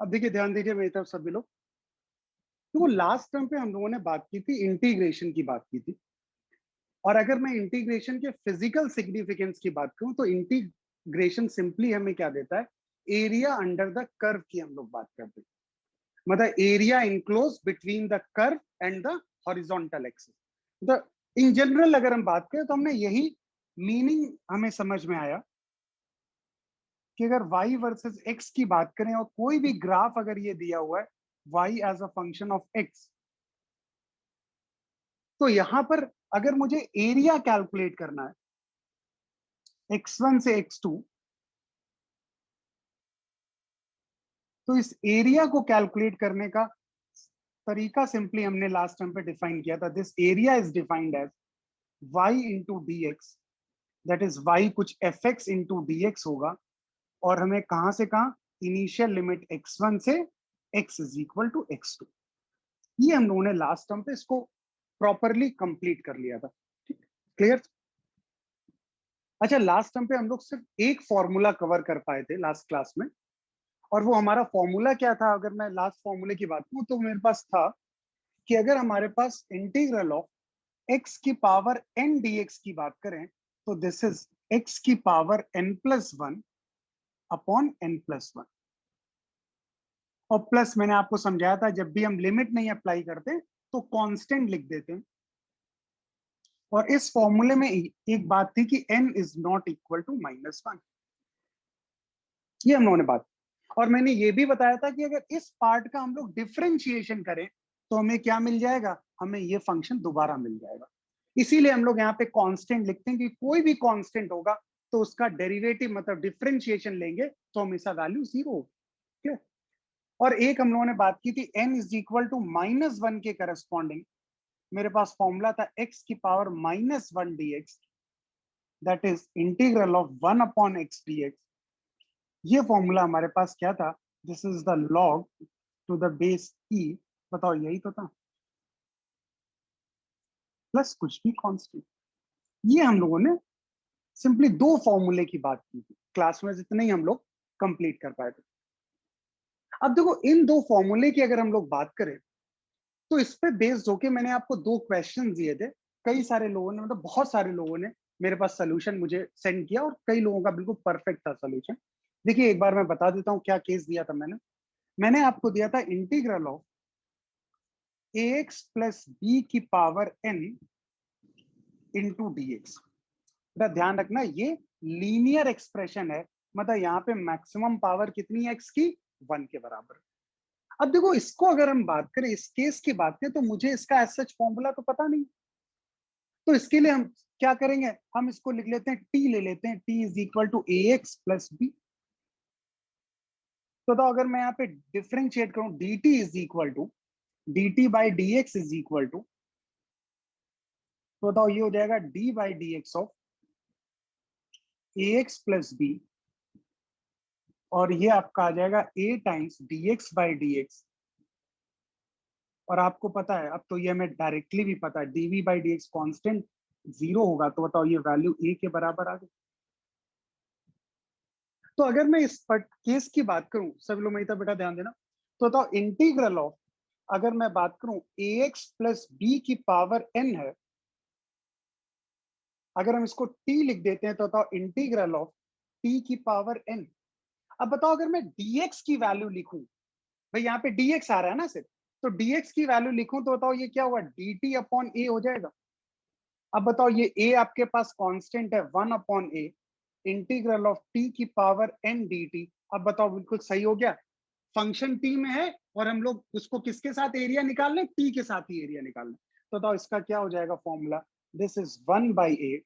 अब देखिए, ध्यान दीजिए मेरी तरफ सभी लोग। तो लास्ट टाइम पे हम लोगों ने बात की थी, इंटीग्रेशन की बात की थी। और अगर मैं इंटीग्रेशन के फिजिकल सिग्निफिकेंस की बात करूं तो इंटीग्रेशन सिंपली हमें क्या देता है, एरिया अंडर द कर्व की हम लोग बात करते हैं। मतलब area enclose between the curve and the horizontal axis. तो इन जनरल अगर हम बात करें तो हमने यही मीनिंग हमें समझ में आया कि अगर y वर्सेस x की बात करें और कोई भी ग्राफ अगर ये दिया हुआ है y as a function of x, तो यहां पर अगर मुझे एरिया कैलकुलेट करना है x1 से x2, तो इस एरिया को कैलकुलेट करने का तरीका सिंपली हमने लास्ट टाइम पे डिफाइन किया था। This area is defined as y into D X, that is y कुछ F X into D X होगा। और हमें कहां से कहां, इनिशियल लिमिट x1 से x is equal to x2। ये हम लोगों ने लास्ट टर्म पे इसको प्रॉपरली कंप्लीट कर लिया था। ठीक, क्लियर। अच्छा, लास्ट टर्म पे हम लोग सिर्फ एक फॉर्मूला कवर कर पाए थे लास्ट क्लास में, और वो हमारा फॉर्मूला क्या था? अगर मैं लास्ट फॉर्मूले की बात करूं तो मेरे पास था कि अगर हमारे पास इंटीग्रल ऑफ x की पावर n dx की बात करें तो दिस इज x की पावर n+1 अपॉन n+1। और प्लस मैंने आपको समझाया था, जब भी हम लिमिट नहीं अप्लाई करते तो कांस्टेंट लिख देते हैं। और इस फॉर्मूले में एक बात थी कि n is not equal to -1। ये हम लोगों ने बात। और मैंने ये भी बताया था कि अगर इस पार्ट का हम लोग डिफरेंशिएशन करें तो हमें क्या मिल जाएगा, हमें ये फंक्शन दोबारा मिल जाएगा। इसीलिए हम लोग यहाँ पे कांस्टेंट लिखते हैं कि कोई भी कांस्टेंट होगा तो उसका डेरिवेटिव मतलब डिफरेंशिएशन लेंगे तो हमेशा वैल्यू 0 होगी। और एक हम लोगों ने बात की थी n इज इक्वल टू -1 के करस्पॉन्डिंग मेरे पास फॉर्मूला था x की power -1 dx, that is integral of 1 upon x dx। ये फॉर्मूला हमारे पास क्या था, this is the log to the base e। बताओ, यही तो था, प्लस कुछ भी कांस्टेंट। ये हम लोगों ने सिंपली दो फॉर्मूले की बात की थी क्लास में, जितने ही हम लोग कंप्लीट कर पाए थे। अब देखो, इन दो फॉर्मूले की अगर हम लोग बात करें तो इस पे बेस्ड होके मैंने आपको दो क्वेश्चन दिए थे। कई सारे लोगों ने, मतलब बहुत सारे लोगों ने मेरे पास सोल्यूशन मुझे सेंड किया और कई लोगों का बिल्कुल परफेक्ट था सोल्यूशन। देखिए, एक बार मैं बता देता हूँ क्या केस दिया था मैंने। मैंने आपको दिया था integral of ax plus B की power n into D X. ध्यान रखना, ये लीनियर एक्सप्रेशन है, मतलब यहाँ पे मैक्सिमम पावर कितनी है x की, 1 के बराबर। अब देखो, इसको अगर हम बात करें, इस केस की बात करें, तो मुझे इसका एज सच फॉर्मूला तो पता नहीं। तो इसके लिए हम क्या करेंगे, हम इसको लिख लेते हैं, t ले लेते हैं, t is equal to A x plus B. तो अगर मैं यहाँ पे डिफ्रेंशिएट करूं, dt is equal to dt by D X is equal to, तो बताओ ये हो जाएगा d by D X of A x plus B, और ये आपका आ जाएगा a times D x by D X. और आपको पता है, अब तो ये हमें डायरेक्टली भी पता है, dv by D x constant 0 होगा, तो बताओ ये वैल्यू a के बराबर आ गई। तो अगर मैं इस केस की बात करूं, सभी लोग मेरी तरफ बेटा ध्यान देना, तो बताओ इंटीग्रल ऑफ, अगर मैं बात करूं ax प्लस बी की पावर n है, अगर हम इसको t लिख देते हैं तो बताओ इंटीग्रल ऑफ t की पावर n। अब बताओ, अगर मैं dx की वैल्यू लिखूं, भाई यहाँ पे dx आ रहा है ना सिर्फ, तो dx की वैल्यू लिखूं तो बताओ ये क्या हुआ, dt अपॉन a हो जाएगा। अब बताओ, ये a आपके पास कांस्टेंट है 1 upon a, integral of t की पावर n dt। अब बताओ, बिल्कुल सही हो गया, फंक्शन t में है और हम लोग उसको किसके साथ एरिया निकाल रहे हैं, t के साथ ही एरिया निकाल रहे हैं। तो बताओ इसका क्या हो जाएगा formula, this is 1 by a।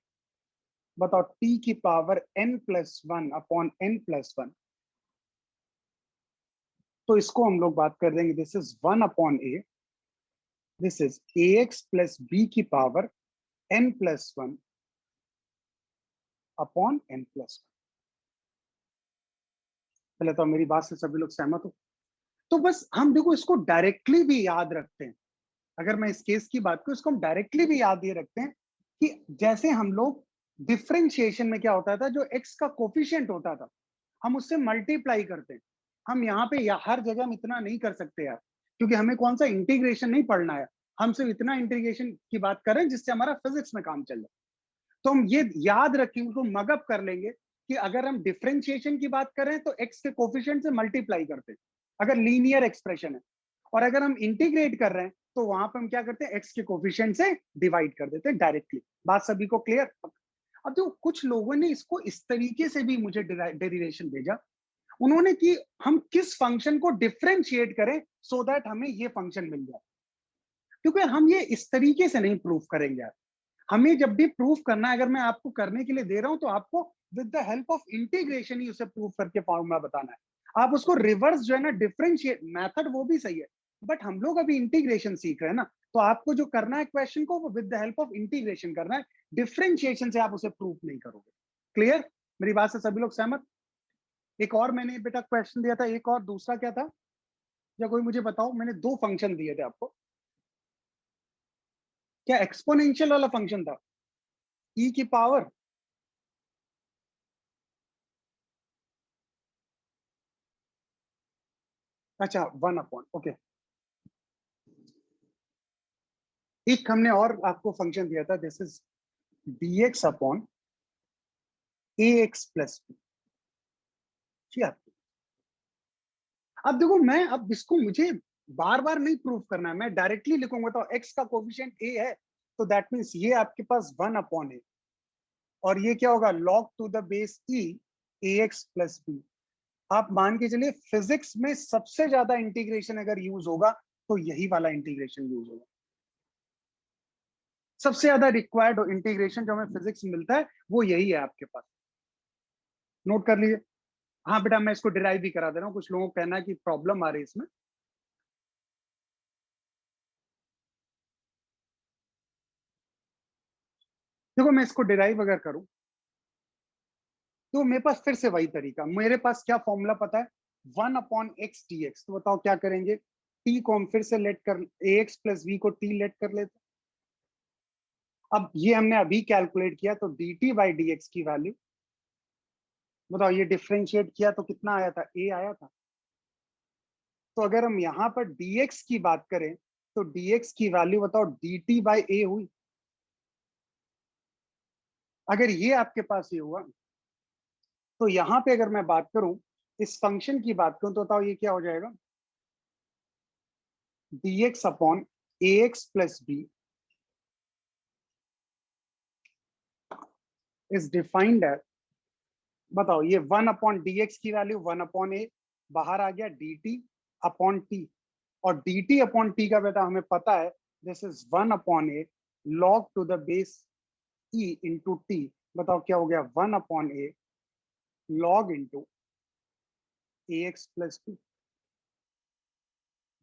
बताओ t की पावर n+1 अपॉन n+1, तो इसको हम लोग बात कर देंगे, this is 1 upon a, this is ax plus b की पावर n+1 अपॉन n+1। पहले तो मेरी बात से सभी लोग सहमत हो? तो बस हम देखो इसको डायरेक्टली भी याद रखते हैं। अगर मैं इस केस की बात करूं, इसको हम डायरेक्टली भी याद ये रखते हैं कि जैसे हम लोग डिफरेंशिएशन में क्या होता था, जो x का कोफिशिएंट होता था हम उससे मल्टीप्लाई करते हैं। हम यहाँ पे हर जगह हम इतना नहीं कर सकते यार, क्योंकि हमें कौन सा इंटीग्रेशन नहीं पढ़ना है, हम सिर्फ इतना इंटीग्रेशन की बात कर रहे हैं जिससे हमारा फिजिक्स में काम चल जाए। तो हम ये याद रखेंगे, उसको मगअप कर लेंगे कि अगर हम डिफरेंशिएशन की बात करें तो एक्स के कोफिशिएंट से मल्टीप्लाई करते हैं, अगर लीनियर एक्सप्रेशन है। और अगर हम इंटीग्रेट कर रहे हैं तो वहां पर हम क्या करते हैं, एक्स के कोफिशिएंट से डिवाइड कर देते हैं डायरेक्टली। बात सभी को क्लियर? अब जो कुछ लोगों ने इसको इस तरीके से भी मुझे डेरिवेशन भेजा, उन्होंने कि हम किस फंक्शन को डिफरेंशिएट करें सो दैट हमें ये फंक्शन मिल जाए। क्योंकि हम ये इस तरीके से नहीं प्रूफ करेंगे यार। हमें जब भी प्रूफ करना है, अगर मैं आपको करने के लिए दे रहा हूं तो आपको with the help of integration ही उसे प्रूफ करके फॉर्मूला बताना है। आप उसको रिवर्स जो है ना, डिफरेंशिएट मेथड वो भी सही है, बट हम लोग अभी इंटीग्रेशन सीख रहे हैं ना, तो आपको जो करना है क्वेश्चन को, वो with the help of integration करना है। डिफरेंशिएशन से आप उसे प्रूफ नहीं करोगे। क्लियर? मेरी बात से सभी लोग सहमत? एक और मैंने बेटा क्वेश्चन दिया था, एक और दूसरा क्या था, या कोई मुझे बताओ। मैंने दो फंक्शन दिए थे आपको, क्या एक्सपोनेंशियल वाला फंक्शन था? ई की पावर, अच्छा 1 अपॉन, ओके। एक हमने और आपको फंक्शन दिया था, this is dx upon ax plus B. ठीक है? अब देखो, मैं अब इसको मुझे बार बार नहीं प्रूव करना है, मैं डायरेक्टली लिखूंगा। तो x का कोफिशिएंट a है, तो दैट मीन्स ये आपके पास 1 अपॉन a, और ये क्या होगा, log to the base e ax plus B. आप मान के चलिए फिजिक्स में सबसे ज्यादा इंटीग्रेशन अगर यूज होगा तो यही वाला इंटीग्रेशन यूज होगा। सबसे ज्यादा रिक्वायर्ड इंटीग्रेशन जो हमें फिजिक्स में मिलता है वो यही है आपके पास। नोट कर लीजिए। हाँ बेटा, मैं इसको डिराइव भी करा दे रहा हूँ, कुछ लोगों को कहना है कि प्रॉब्लम आ रही है इसमें। देखो, मैं इसको डिराइव अगर करूं तो मेरे पास फिर से वही तरीका, मेरे पास क्या फॉर्मूला पता है, 1 अपॉन x dx। तो बताओ क्या करेंगे, t को हम फिर से लेट कर, ax प्लस b को t लेट कर लेते। अब ये हमने अभी कैलकुलेट किया, तो dt बाई डी एक्स की वैल्यू, बताओ ये डिफ्रेंशिएट किया तो कितना आया था, a आया था। तो अगर हम यहाँ पर dx की बात करें तो dx की वैल्यू बताओ dt बाई a हुई। अगर ये आपके पास ये हुआ, तो यहाँ पे अगर मैं बात करूं, इस फंक्शन की बात करूं, तो बताओ ये क्या हो जाएगा, dx upon ax plus b is defined as, बताओ ये 1 अपॉन dx की वैल्यू 1 अपॉन a, बाहर आ गया dt अपॉन टी, और dt अपॉन टी का बेटा हमें पता है, this is 1 upon a log to the base e into T. बताओ क्या हो गया, 1 upon a log into ax plus b।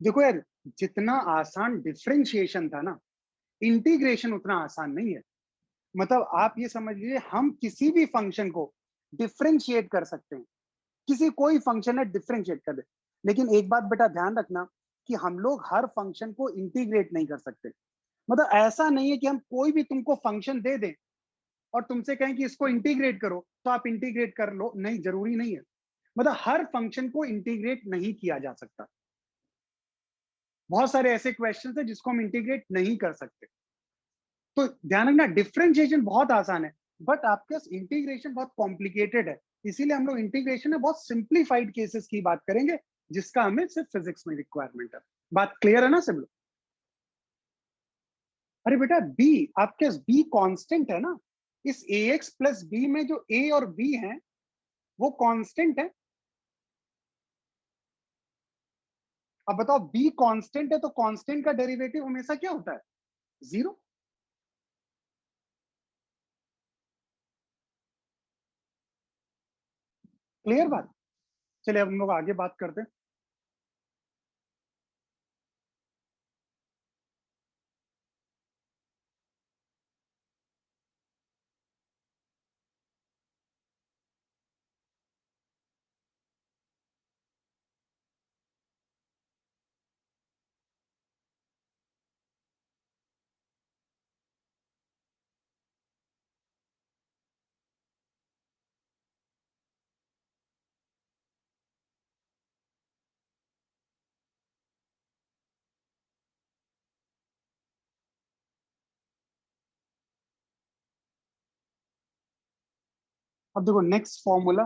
देखो यार, जितना आसान डिफरेंशिएशन था ना, इंटीग्रेशन उतना आसान नहीं है। मतलब आप ये समझ लीजिए, हम किसी भी फंक्शन को डिफरेंशिएट कर सकते हैं, किसी कोई फंक्शन है डिफरेंशिएट कर दे। लेकिन एक बात बेटा ध्यान रखना कि हम लोग हर फंक्शन को इंटीग्रेट नहीं कर सकते। मतलब ऐसा नहीं है कि हम कोई भी तुमको फंक्शन दे दें और तुमसे कहें कि इसको इंटीग्रेट करो तो आप इंटीग्रेट कर लो, नहीं, जरूरी नहीं है। मतलब हर फंक्शन को इंटीग्रेट नहीं किया जा सकता। बहुत सारे ऐसे क्वेश्चन है जिसको हम इंटीग्रेट नहीं कर सकते। तो ध्यान रखना, डिफरेंशिएशन बहुत आसान है, बट आपके इंटीग्रेशन बहुत कॉम्प्लिकेटेड है। इसीलिए हम लोग इंटीग्रेशन में बहुत सिंप्लीफाइड केसेस की बात करेंगे, जिसका हमें सिर्फ फिजिक्स में रिक्वायरमेंट है। बात क्लियर है ना सब लोग? अरे बेटा, बी, आपके बी कांस्टेंट है ना, इस ए एक्स प्लस बी में जो ए और बी है वो कांस्टेंट है। अब बताओ, बी कांस्टेंट है तो कांस्टेंट का डेरिवेटिव हमेशा क्या होता है, जीरो। क्लियर बात? चलिए अब हम लोग आगे बात करते हैं। अब देखो नेक्स्ट फॉर्मूला,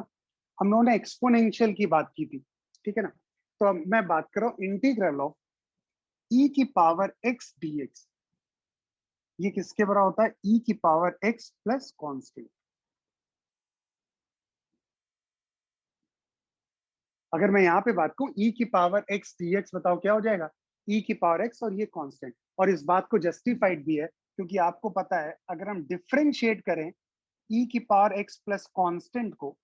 हम लोगों ने एक्सपोनेंशियल की बात की थी, ठीक है ना। तो अब मैं बात कर रहा हूं इंटीग्रल ऑफ ई की पावर एक्स डीएक्स। ये किसके बराबर होता है? ई की पावर एक्स प्लस कॉन्स्टेंट। अगर मैं यहाँ पे बात करूं ई की पावर एक्स डीएक्स, बताओ क्या हो जाएगा? ई की पावर एक्स और ये कांस्टेंट। और इस बात को जस्टिफाइड भी है क्योंकि आपको पता है अगर हम डिफरेंशिएट करें ई की पावर एक्स प्लस कांस्टेंट को,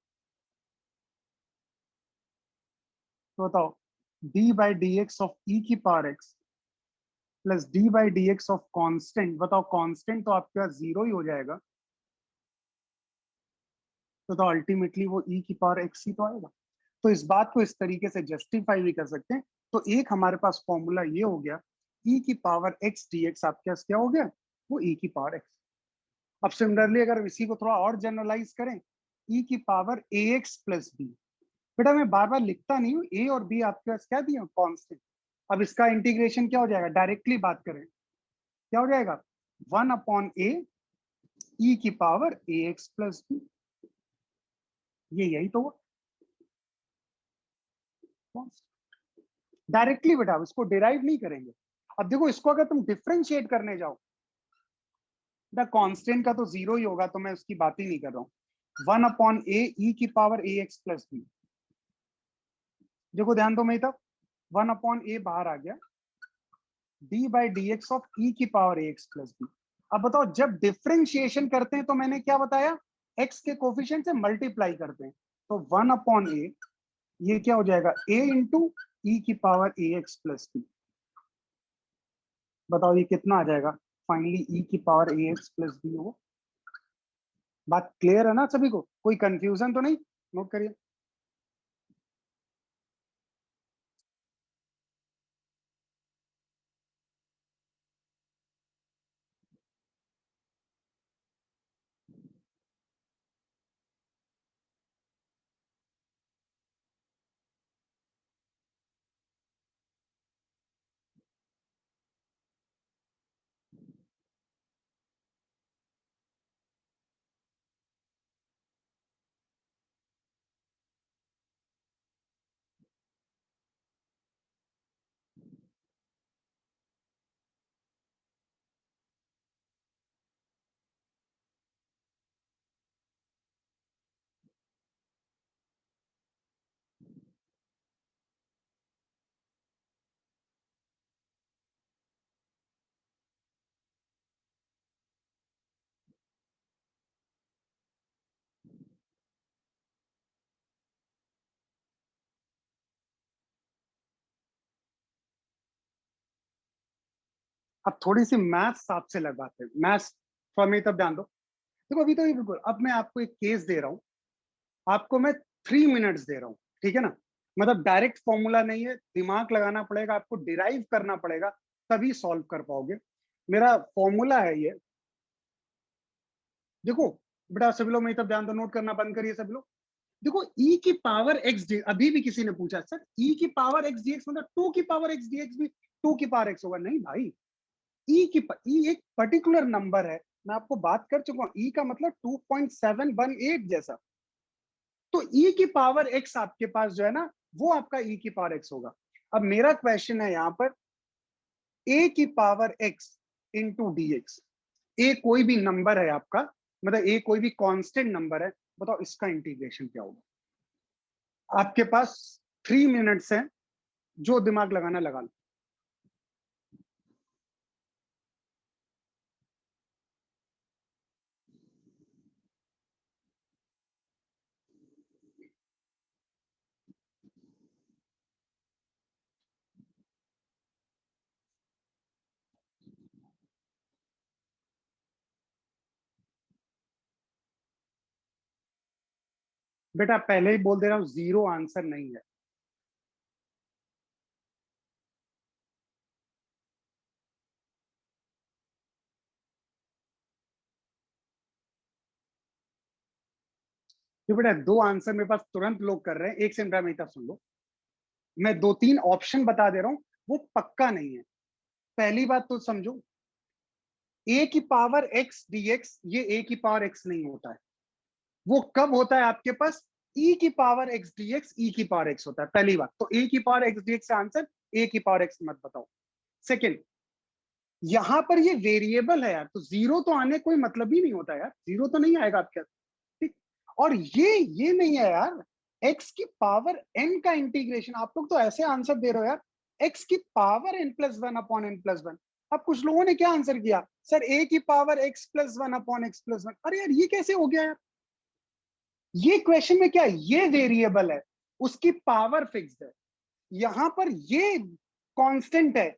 तो बताओ D by D X of E की power X plus D by D X of constant, बताओ कांस्टेंट तो आपके पास जीरो ही हो जाएगा, तो अल्टीमेटली वो ई की पावर एक्स ही तो आएगा। तो इस बात को इस तरीके से जस्टिफाई भी कर सकते हैं। तो एक हमारे पास फॉर्मूला ये हो गया, ई की पावर एक्स डी एक्स आपके पास क्या हो गया? वो ई की पावर एक्स। अब सिमिलरली अगर इसी को थोड़ा और जनरलाइज करें, ई की power A x plus B. बेटा मैं बार बार लिखता नहीं हूँ, ए और बी आपके पास क्या दिए? कॉन्स्टेंट। अब इसका इंटीग्रेशन क्या हो जाएगा? डायरेक्टली बात करें क्या हो जाएगा? 1 अपॉन ए ई की power A x plus b. ये यही तो डायरेक्टली बेटा, इसको डिराइव नहीं करेंगे। अब देखो इसको अगर तुम डिफरेंशिएट करने जाओ, द कांस्टेंट का तो जीरो ही होगा, तो मैं उसकी बात ही नहीं कर रहा हूं। 1 अपॉन ए ई की power A x plus B. देखो ध्यान दो मेरी तब, 1 अपॉन ए बाहर आ गया, D by D X of E की power A x plus B. अब बताओ जब डिफरेंशिएशन करते हैं तो मैंने क्या बताया? एक्स के कोफिशिएंट से मल्टीप्लाई करते हैं। तो 1 अपॉन ए, ये क्या हो जाएगा? ए इंटू ई की power A x plus B. बताओ ये कितना आ जाएगा? फाइनली ई की power A x plus B हो। बात क्लियर है ना सभी को? कोई कंफ्यूजन तो नहीं? नोट करिए। अब थोड़ी सी मैथ्स आपसे लगवाते हैं, मैथ्स थोड़ा मेरी तब ध्यान दो। देखो अभी तो ये बिल्कुल, अब मैं आपको एक केस दे रहा हूँ, आपको मैं 3 मिनट्स दे रहा हूँ, ठीक है ना। मतलब डायरेक्ट फॉर्मूला नहीं है, दिमाग लगाना पड़ेगा, आपको डिराइव करना पड़ेगा, तभी सॉल्व कर पाओगे। मेरा फॉर्मूला है ये, देखो बेटा सभी लोग मेरी तब ध्यान दो, नोट करना बंद करिए सभी लोग। देखो ई की पावर एक्स डी, अभी भी किसी ने पूछा सर ई की पावर एक्स डीएक्स मतलब टू की पावर एक्स डीएक्स भी टू की पावर एक्स होगा? नहीं भाई, ई एक पर्टिकुलर नंबर है, मैं आपको बात कर चुका हूं, ई का मतलब 2.718 जैसा। तो ई की पावर एक्स आपके पास जो है ना, वो आपका ई की पावर एक्स होगा। अब मेरा क्वेश्चन है यहां पर, ए की power X into D X. A कोई भी नंबर है आपका, मतलब ए कोई भी कांस्टेंट नंबर है, बताओ इसका इंटीग्रेशन क्या होगा? आपके पास 3 मिनट्स है, जो दिमाग लगाना लगा लो। बेटा पहले ही बोल दे रहा हूं, जीरो आंसर नहीं है। तो बेटा दो आंसर मेरे पास तुरंत लोग कर रहे हैं, एक से मेरी तरफ सुन लो। मैं दो तीन ऑप्शन बता दे रहा हूं, वो पक्का नहीं है। पहली बात तो समझो, ए की पावर एक्स डीएक्स, ये ए की पावर एक्स नहीं होता है। वो कब होता है आपके पास, e की पावर x dx e की पावर x होता है, पहली बात तो a की पावर x dx का आंसर a की पावर x मत बताओ। सेकंड, यहां पर ये वेरिएबल है यार, तो जीरो तो आने कोई मतलब ही नहीं होता यार, जीरो तो नहीं आएगा आपके, ठीक। और ये नहीं है यार, x की पावर n का इंटीग्रेशन, आप लोग तो ऐसे आंसर दे रहे हो यार, x की power n plus one upon n plus one. अब कुछ लोगों ने क्या आंसर किया, सर a की power x plus one upon x plus one. अरे यार ये कैसे हो गया यार, ये क्वेश्चन में क्या है, ये वेरिएबल है, उसकी पावर फिक्स्ड है, यहां पर ये कांस्टेंट है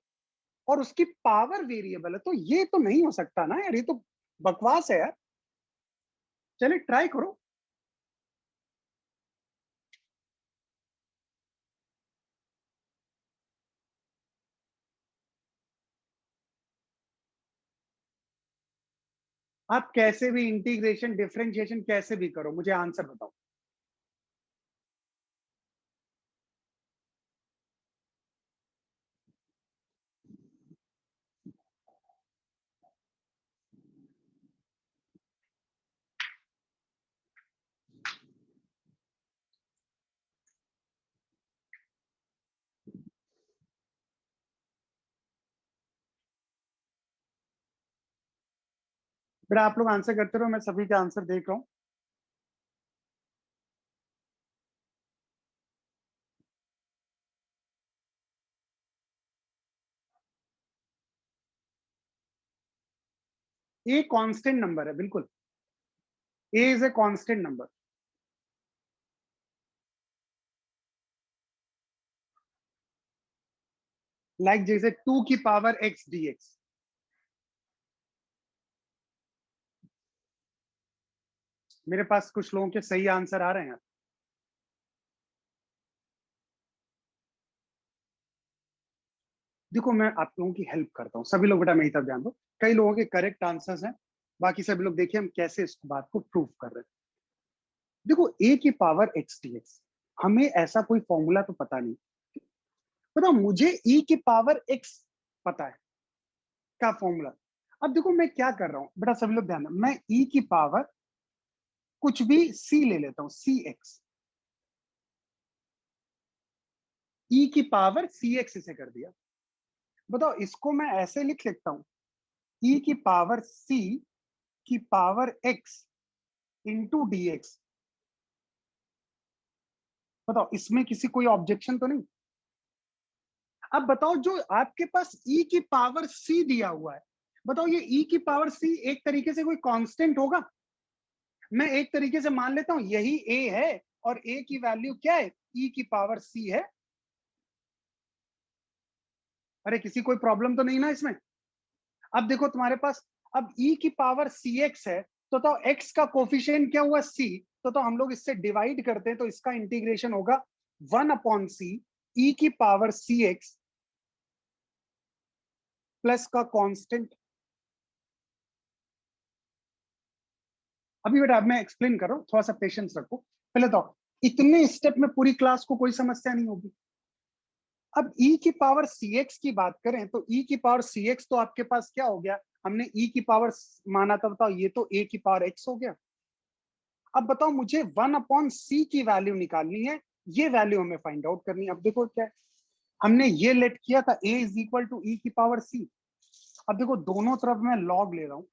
और उसकी पावर वेरिएबल है, तो ये तो नहीं हो सकता ना यार, ये तो बकवास है यार। चलिए ट्राई करो। आप कैसे भी इंटीग्रेशन डिफरेंशिएशन कैसे भी करो, मुझे आंसर बताओ। फिर आप लोग आंसर करते रहो, मैं सभी का आंसर देख रहा हूँ। ए कांस्टेंट नंबर है बिल्कुल, A is a constant number. Like जैसे टू की पावर एक्स डी एक्स। मेरे पास कुछ लोगों के सही आंसर आ रहे हैं। देखो मैं आप लोगों की हेल्प करता हूँ, सभी लोग बेटा मेरी तरफ ध्यान दो, कई लोगों के करेक्ट आंसर्स हैं, बाकी सभी लोग देखिए हम कैसे इस बात को प्रूव कर रहे हैं। देखो ए की पावर एक्स डी एक्स, हमें ऐसा कोई फॉर्मूला तो पता नहीं, बताओ मुझे ई की पावर एक्स पता है क्या फॉर्मूला। अब देखो मैं क्या कर रहा हूं बेटा, सभी लोग ध्यान दो, मैं ई की पावर कुछ भी सी ले लेता हूं, सी एक्स, ई की पावर सी एक्स इसे कर दिया। बताओ इसको मैं ऐसे लिख सकता हूं, ई की पावर सी की power X into D x. बताओ इसमें किसी कोई ऑब्जेक्शन तो नहीं। अब बताओ जो आपके पास ई की पावर सी दिया हुआ है, बताओ ये ई की पावर सी एक तरीके से कोई कांस्टेंट होगा। मैं एक तरीके से मान लेता हूं यही ए है और ए की वैल्यू क्या है, ई की पावर सी है। अरे किसी कोई प्रॉब्लम तो नहीं ना इसमें। अब देखो तुम्हारे पास, अब ई की पावर सी एक्स है, तो एक्स का कोफिशिएंट क्या हुआ सी, तो हम लोग इससे डिवाइड करते हैं तो इसका इंटीग्रेशन होगा वन अपॉन सी ई की पावर सी एक्स प्लस का कांस्टेंट। अभी बेटा अब मैं एक्सप्लेन कर रहा हूं, थोड़ा सा पेशेंस रखो। पहले तो इतने स्टेप में पूरी क्लास को कोई समस्या नहीं होगी। अब e की पावर cx की बात करें तो e की पावर cx तो आपके पास क्या हो गया, हमने e की पावर माना था, बताओ ये तो a की पावर x हो गया। अब बताओ मुझे वन अपॉन सी की वैल्यू निकालनी है, ये वैल्यू हमें फाइंड आउट करनी है। अब देखो क्या है, हमने ये लेट किया था a is equal to e की पावर c। अब देखो दोनों तरफ मैं लॉग ले रहा हूं,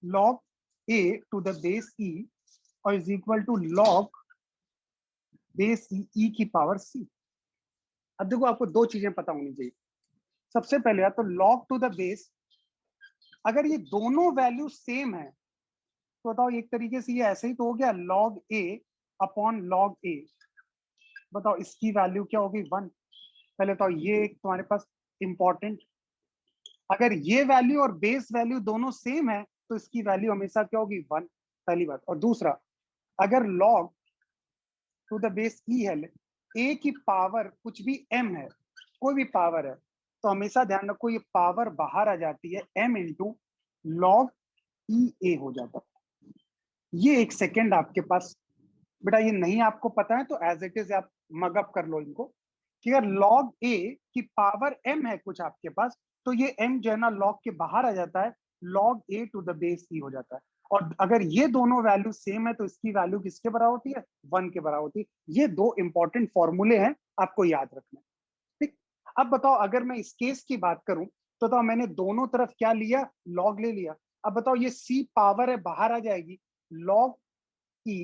log a to the base e और is equal to log base e की पावर c। अब देखो आपको दो चीजें पता होनी चाहिए, सबसे पहले या तो लॉग टू द बेस, अगर ये दोनों वैल्यू सेम है तो बताओ एक तरीके से ये ऐसे ही तो हो गया लॉग ए अपॉन लॉग ए। बताओ इसकी वैल्यू क्या होगी, वन। पहले तो ये एक तुम्हारे पास इंपॉर्टेंट, अगर ये वैल्यू और बेस वैल्यू दोनों सेम है तो इसकी वैल्यू हमेशा क्या होगी, वन, पहली बात। और दूसरा, अगर लॉग टू द बेस ई है, ए की पावर कुछ भी एम है, कोई भी पावर है, तो हमेशा ध्यान रखो ये पावर बाहर आ जाती है, एम इंटू लॉग ई ए हो जाता है। ये एक सेकेंड आपके पास, बेटा ये नहीं आपको पता है तो एज इट इज आप मगअप कर लो इनको, कि अगर लॉग ए की पावर एम है कुछ आपके पास, तो ये एम जो है ना लॉग के बाहर आ जाता है, log A to the base E हो जाता है। और अगर ये दोनों वैल्यू सेम है तो इसकी वैल्यू किसके बराबर होती है, 1 के बराबर होती है। ये दो इंपॉर्टेंट फॉर्मूले हैं, आपको याद रखना है। ठीक, अब बताओ अगर मैं इस केस की बात करूं तो बताओ मैंने दोनों तरफ क्या लिया, लॉग ले लिया। अब बताओ ये c पावर है बाहर आ जाएगी, log e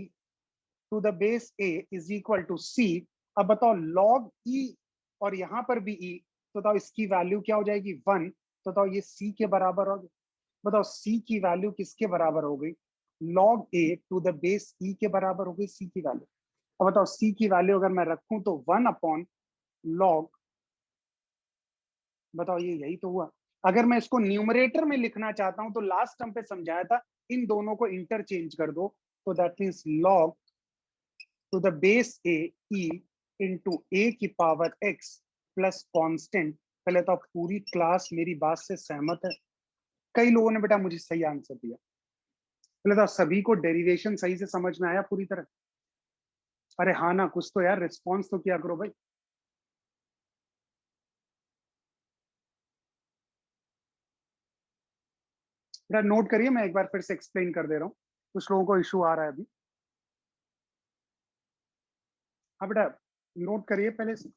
to the base a is equal to c। अब बताओ लॉग e और यहां पर भी e, तो बताओ इसकी वैल्यू क्या हो जाएगी 1। तो बताओ ये c के बराबर हो गई। बताओ c की वैल्यू किसके बराबर हो गई, log a to the base e के बराबर हो गई c की वैल्यू। अब बताओ c की वैल्यू अगर मैं रखूं तो 1 अपॉन लॉग, बताओ ये यही तो हुआ। अगर मैं इसको न्यूमरेटर में लिखना चाहता हूं तो लास्ट टर्म पे समझाया था, इन दोनों को इंटरचेंज कर दो, तो that means log to the base A E into A की पावर एक्स प्लस कॉन्स्टेंट। पहले तो पूरी क्लास मेरी बात से सहमत है, कई लोगों ने बेटा मुझे सही आंसर दिया। पहले तो सभी को डेरिवेशन सही से समझ में आया पूरी तरह? अरे हाँ ना, कुछ तो यार रिस्पॉन्स तो किया करो भाई। बेटा नोट करिए, मैं एक बार फिर से एक्सप्लेन कर दे रहा हूँ, कुछ लोगों को इशू आ रहा है अभी। हाँ बेटा नोट करिए पहले से।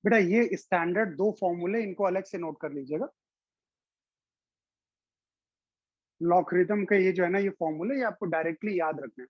बेटा ये स्टैंडर्ड दो फॉर्मूले, इनको अलग से नोट कर लीजिएगा। लॉगरिथम का ये जो है ना, ये फॉर्मूले, ये आपको डायरेक्टली याद रखना है।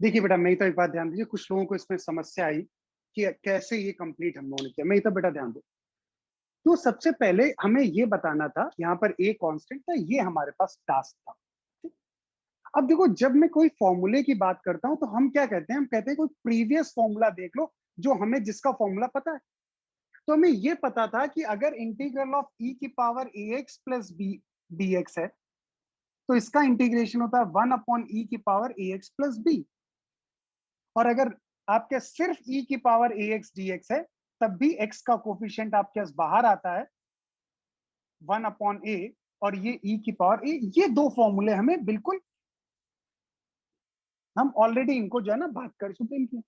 देखिए बेटा मेरी तो एक बात ध्यान दीजिए, कुछ लोगों को इसमें समस्या आई कि कैसे ये कंप्लीट हम लोगों ने किया। मैं तो बेटा ध्यान दो, तो सबसे पहले हमें ये बताना था, यहाँ पर ए कांस्टेंट था, ये हमारे पास टास्क था। अब देखो जब मैं कोई फॉर्मूले की बात करता हूं तो हम क्या कहते हैं, हम कहते हैं कोई प्रीवियस फॉर्मूला देख लो जो हमें जिसका फॉर्मूला पता है। तो हमें ये पता था कि अगर इंटीग्रल ऑफ ई की power A x plus B D X है तो इसका इंटीग्रेशन होता है 1 अपॉन ई की power A x plus B. और अगर आपके सिर्फ ई की power A x D X है तब भी एक्स का कोफिशियंट आपके पास बाहर आता है 1 अपॉन ए, और ये ई की पावर ए। ये दो फॉर्मूले हमें बिल्कुल, हम ऑलरेडी इनको जो है ना बात कर चुके इनकी।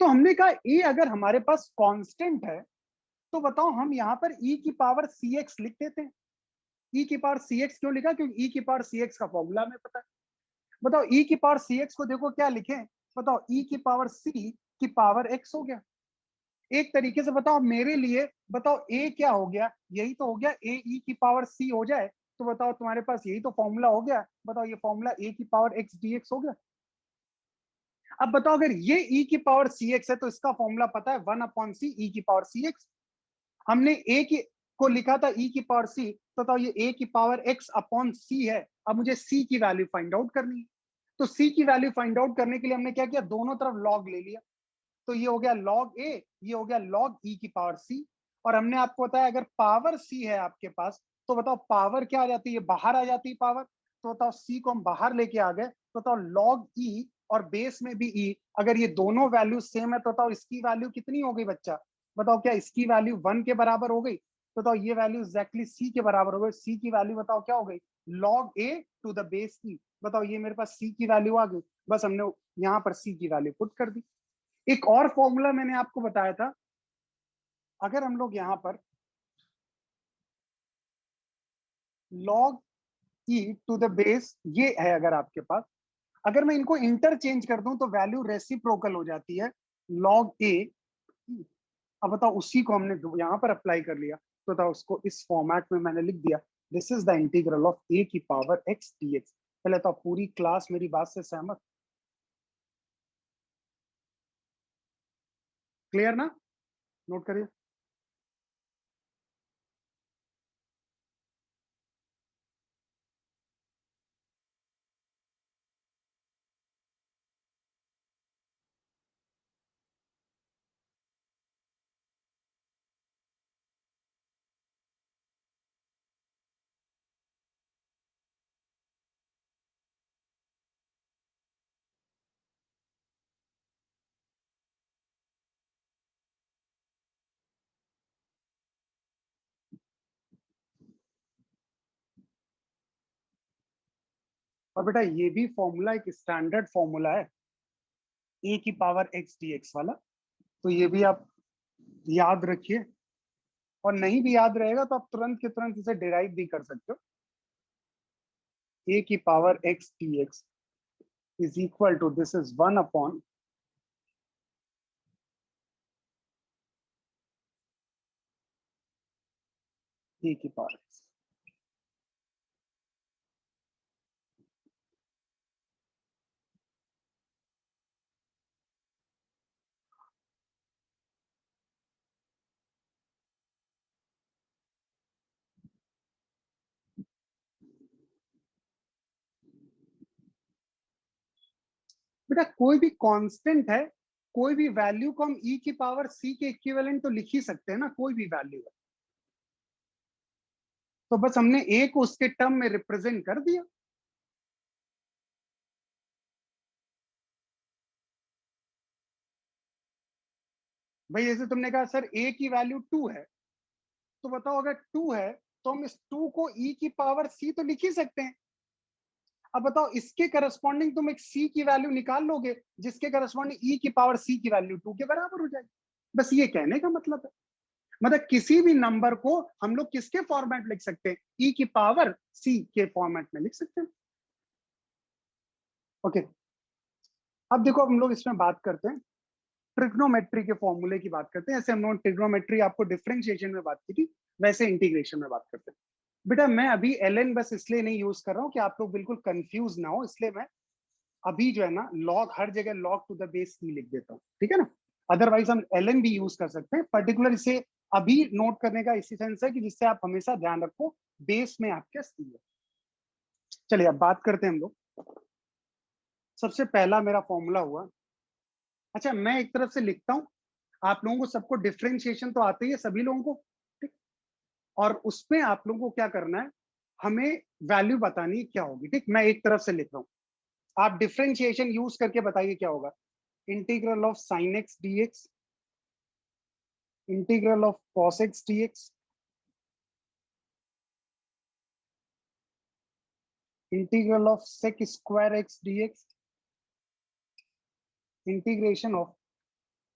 तो हमने कहा ए अगर हमारे पास कांस्टेंट है तो बताओ हम यहाँ पर ई की पावर सी एक्स लिख देते हैं। ई की पावर सी एक्स क्यों लिखा, क्योंकि ई की पावर सी एक्स का फॉर्मूला हमें पता है। बताओ ई की पावर सी एक्स को देखो क्या लिखें, बताओ ई की पावर सी की पावर एक्स हो गया। एक तरीके से बताओ मेरे लिए, बताओ ए क्या हो गया, यही तो हो गया, ए ई की पावर सी हो जाए तो बताओ तुम्हारे पास यही तो फॉर्मूला हो गया। बताओ ये फॉर्मूला ए की पावर एक्स डी एक्स हो गया। अब बताओ अगर ये e की पावर सी एक्स है तो इसका फॉर्मूला पता है 1 अपॉन सी ई की पावर सी एक्स। हमने ए की को लिखा था e की पावर सी, तो बताओ ये a की पावर x अपॉन सी है। अब मुझे c की वैल्यू फाइंड आउट करनी है, तो c की वैल्यू फाइंड आउट करने के लिए हमने क्या किया, दोनों तरफ लॉग ले लिया। तो ये हो गया लॉग a, ये हो गया लॉग e की पावर c। और हमने आपको बताया अगर पावर c है आपके पास तो बताओ पावर क्या आ जाती है, बाहर आ जाती है पावर। तो बताओ c को हम बाहर लेके आ गए, तो बताओ लॉग e और बेस में भी e, अगर ये दोनों वैल्यू सेम है तो बताओ इसकी वैल्यू कितनी हो गई बच्चा, बताओ क्या इसकी वैल्यू 1 के बराबर हो गई। तो बताओ ये वैल्यू एग्जैक्टली c के बराबर हो गई। c की वैल्यू बताओ क्या हो गई, log a to the base e। बताओ ये मेरे पास c की वैल्यू आ गई, बस हमने यहाँ पर c की वैल्यू पुट कर दी। एक और फॉर्मूला मैंने आपको बताया था, अगर हम लोग यहाँ पर log e to the base ये है अगर आपके पास, अगर मैं इनको इंटरचेंज कर दूं तो वैल्यू रेसिप्रोकल हो जाती है लॉग ए। अब बताओ उसी को हमने यहां पर अप्लाई कर लिया, तो बताओ उसको इस फॉर्मेट में मैंने लिख दिया, this is the integral of A की पावर एक्स डीएक्स। पहले तो पूरी क्लास मेरी बात से सहमत, क्लियर ना? नोट करिए। और बेटा ये भी फॉर्मूला एक स्टैंडर्ड फॉर्मूला है, ए की पावर एक्स डीएक्स वाला, तो ये भी आप याद रखिए। और नहीं भी याद रहेगा तो आप तुरंत के तुरंत इसे डिराइव भी कर सकते हो। ए की power X DX is equal to, this is one upon A की पावर एक्स। बेटा कोई भी कांस्टेंट है, कोई भी वैल्यू को हम ई की पावर सी के इक्विवेलेंट तो लिख ही सकते हैं ना, कोई भी वैल्यू है, तो बस हमने ए को उसके टर्म में रिप्रेजेंट कर दिया। भाई जैसे तुमने कहा सर ए की वैल्यू 2 है, तो बताओ अगर 2 है तो हम इस 2 को ई की पावर सी तो लिख ही सकते हैं। अब बताओ इसके करस्पॉन्डिंग तुम एक सी की वैल्यू निकाल लोगे जिसके करस्पॉन्डिंग ई की पावर सी की वैल्यू 2 के बराबर हो जाएगी। बस ये कहने का मतलब है, मतलब किसी भी नंबर को हम लोग किसके फॉर्मेट लिख सकते हैं, ई की पावर सी के फॉर्मेट में लिख सकते हैं। ओके, अब देखो हम लोग इसमें बात करते हैं ट्रिग्नोमेट्री के फॉर्मूले की बात करते हैं। ऐसे हम लोग ट्रिग्नोमेट्री आपको डिफरेंशिएशन में बात की थी, वैसे इंटीग्रेशन में बात करते हैं। बेटा मैं अभी एल बस इसलिए नहीं यूज कर रहा हूँ कि आप लोग बिल्कुल कंफ्यूज ना हो, इसलिए मैं अभी जो है ना लॉग हर जगह लॉग टू द बेस ई लिख देता हूँ, ठीक है ना? अदरवाइज हम एल भी यूज कर सकते हैं, पर्टिकुलर इसे अभी नोट करने का इसी सेंस है कि जिससे आप हमेशा ध्यान रखो बेस में आपके सी है। चलिए अब बात करते हैं हम लोग। सबसे पहला मेरा फॉर्मूला हुआ, अच्छा मैं एक तरफ से लिखता हूँ, आप लोगों को सबको डिफरेंशिएशन तो आते ही है सभी लोगों को, ठीक? और उसमें आप लोगों को क्या करना है, हमें वैल्यू बतानी है क्या होगी, ठीक? मैं एक तरफ से लिख रहा हूँ, आप डिफरेंशिएशन यूज करके बताइए क्या होगा। Integral of sine x dx, integral of cos x dx, integral of sec square x dx, integration of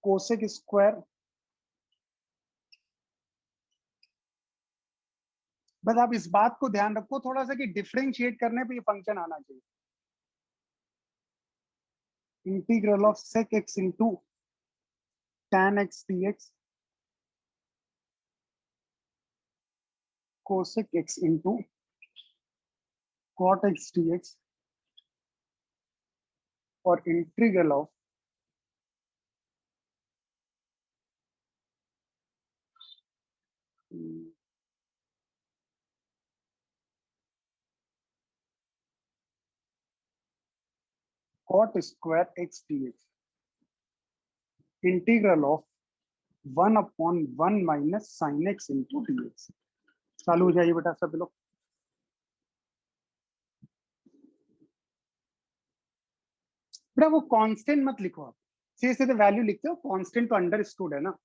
cosec square. बस आप इस बात को ध्यान रखो थोड़ा सा कि डिफरेंशिएट करने पे ये फंक्शन आना चाहिए। Integral of sec x into tan X DX, cosec x into cot X DX, और integral of cot square x dx, integral of 1/1 minus sine X into DX. चालू हो जाइए बेटा सब लोग। बेटा वो कांस्टेंट मत लिखो आप, सीधे सीधे वैल्यू लिखते हो, कांस्टेंट तो अंडरस्टूड है ना।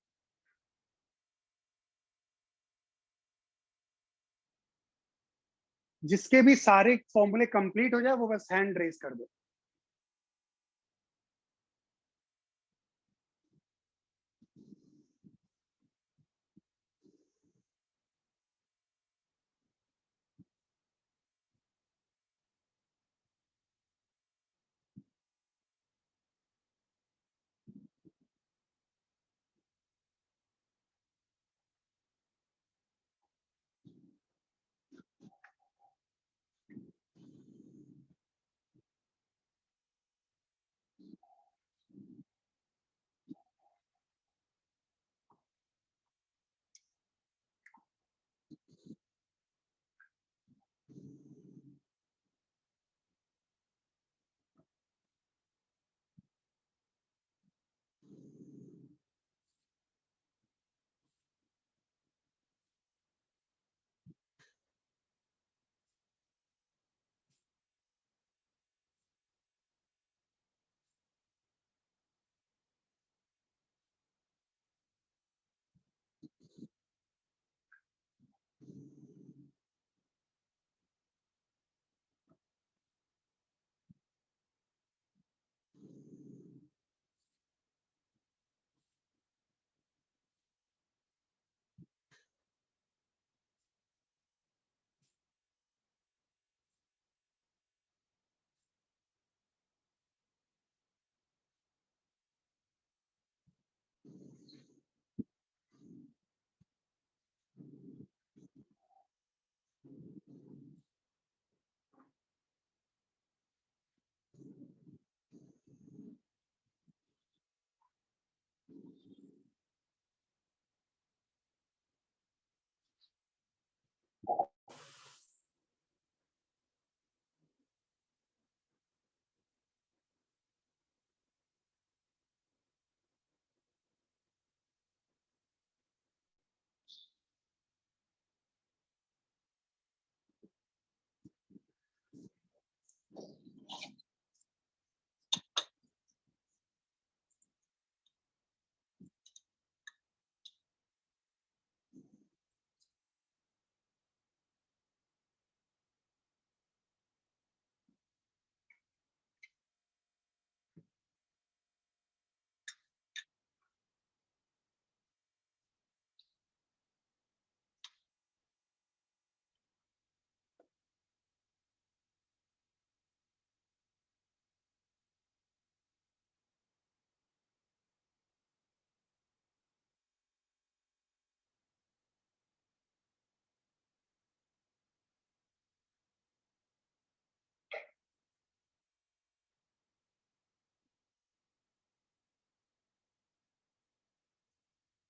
जिसके भी सारे फॉर्मूले कंप्लीट हो जाए वो बस हैंड रेस कर दो।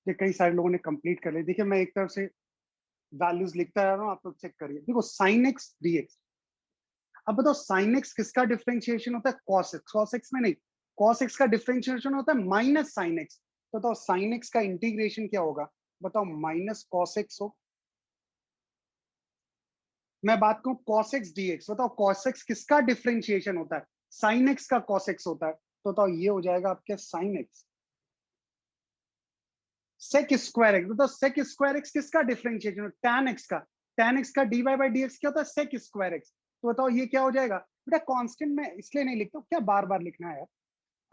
ये कई सारे लोगों ने कंप्लीट कर लिया। देखिए मैं एक तरफ से वैल्यूज लिखता रह रहा हूँ, आप लोग चेक करिए। देखो साइन एक्स डी एक्स, अब बताओ साइन एक्स किसका डिफरेंशिएशन होता है? Cos x. कॉस एक्स में नहीं, कॉस एक्स का डिफरेंशिएशन होता है माइनस साइन एक्स। तो बताओ साइन एक्स का इंटीग्रेशन क्या होगा? बताओ माइनस कॉस एक्स हो। मैं बात करूं कॉस एक्स डी एक्स, बताओ कॉस एक्स किसका डिफरेंशिएशन होता है? साइन एक्स का कॉस एक्स होता है। तो बताओ ये हो जाएगा आपके sine x. Sec square x, बताओ सेक स्क्वायर एक्स किसका डिफरेंशिएशन? टैन एक्स का। टैन एक्स का d y by D x क्या होता है? Sec square x. तो बताओ ये क्या हो जाएगा? बेटा कांस्टेंट में इसलिए नहीं लिखता, क्या बार बार लिखना है यार,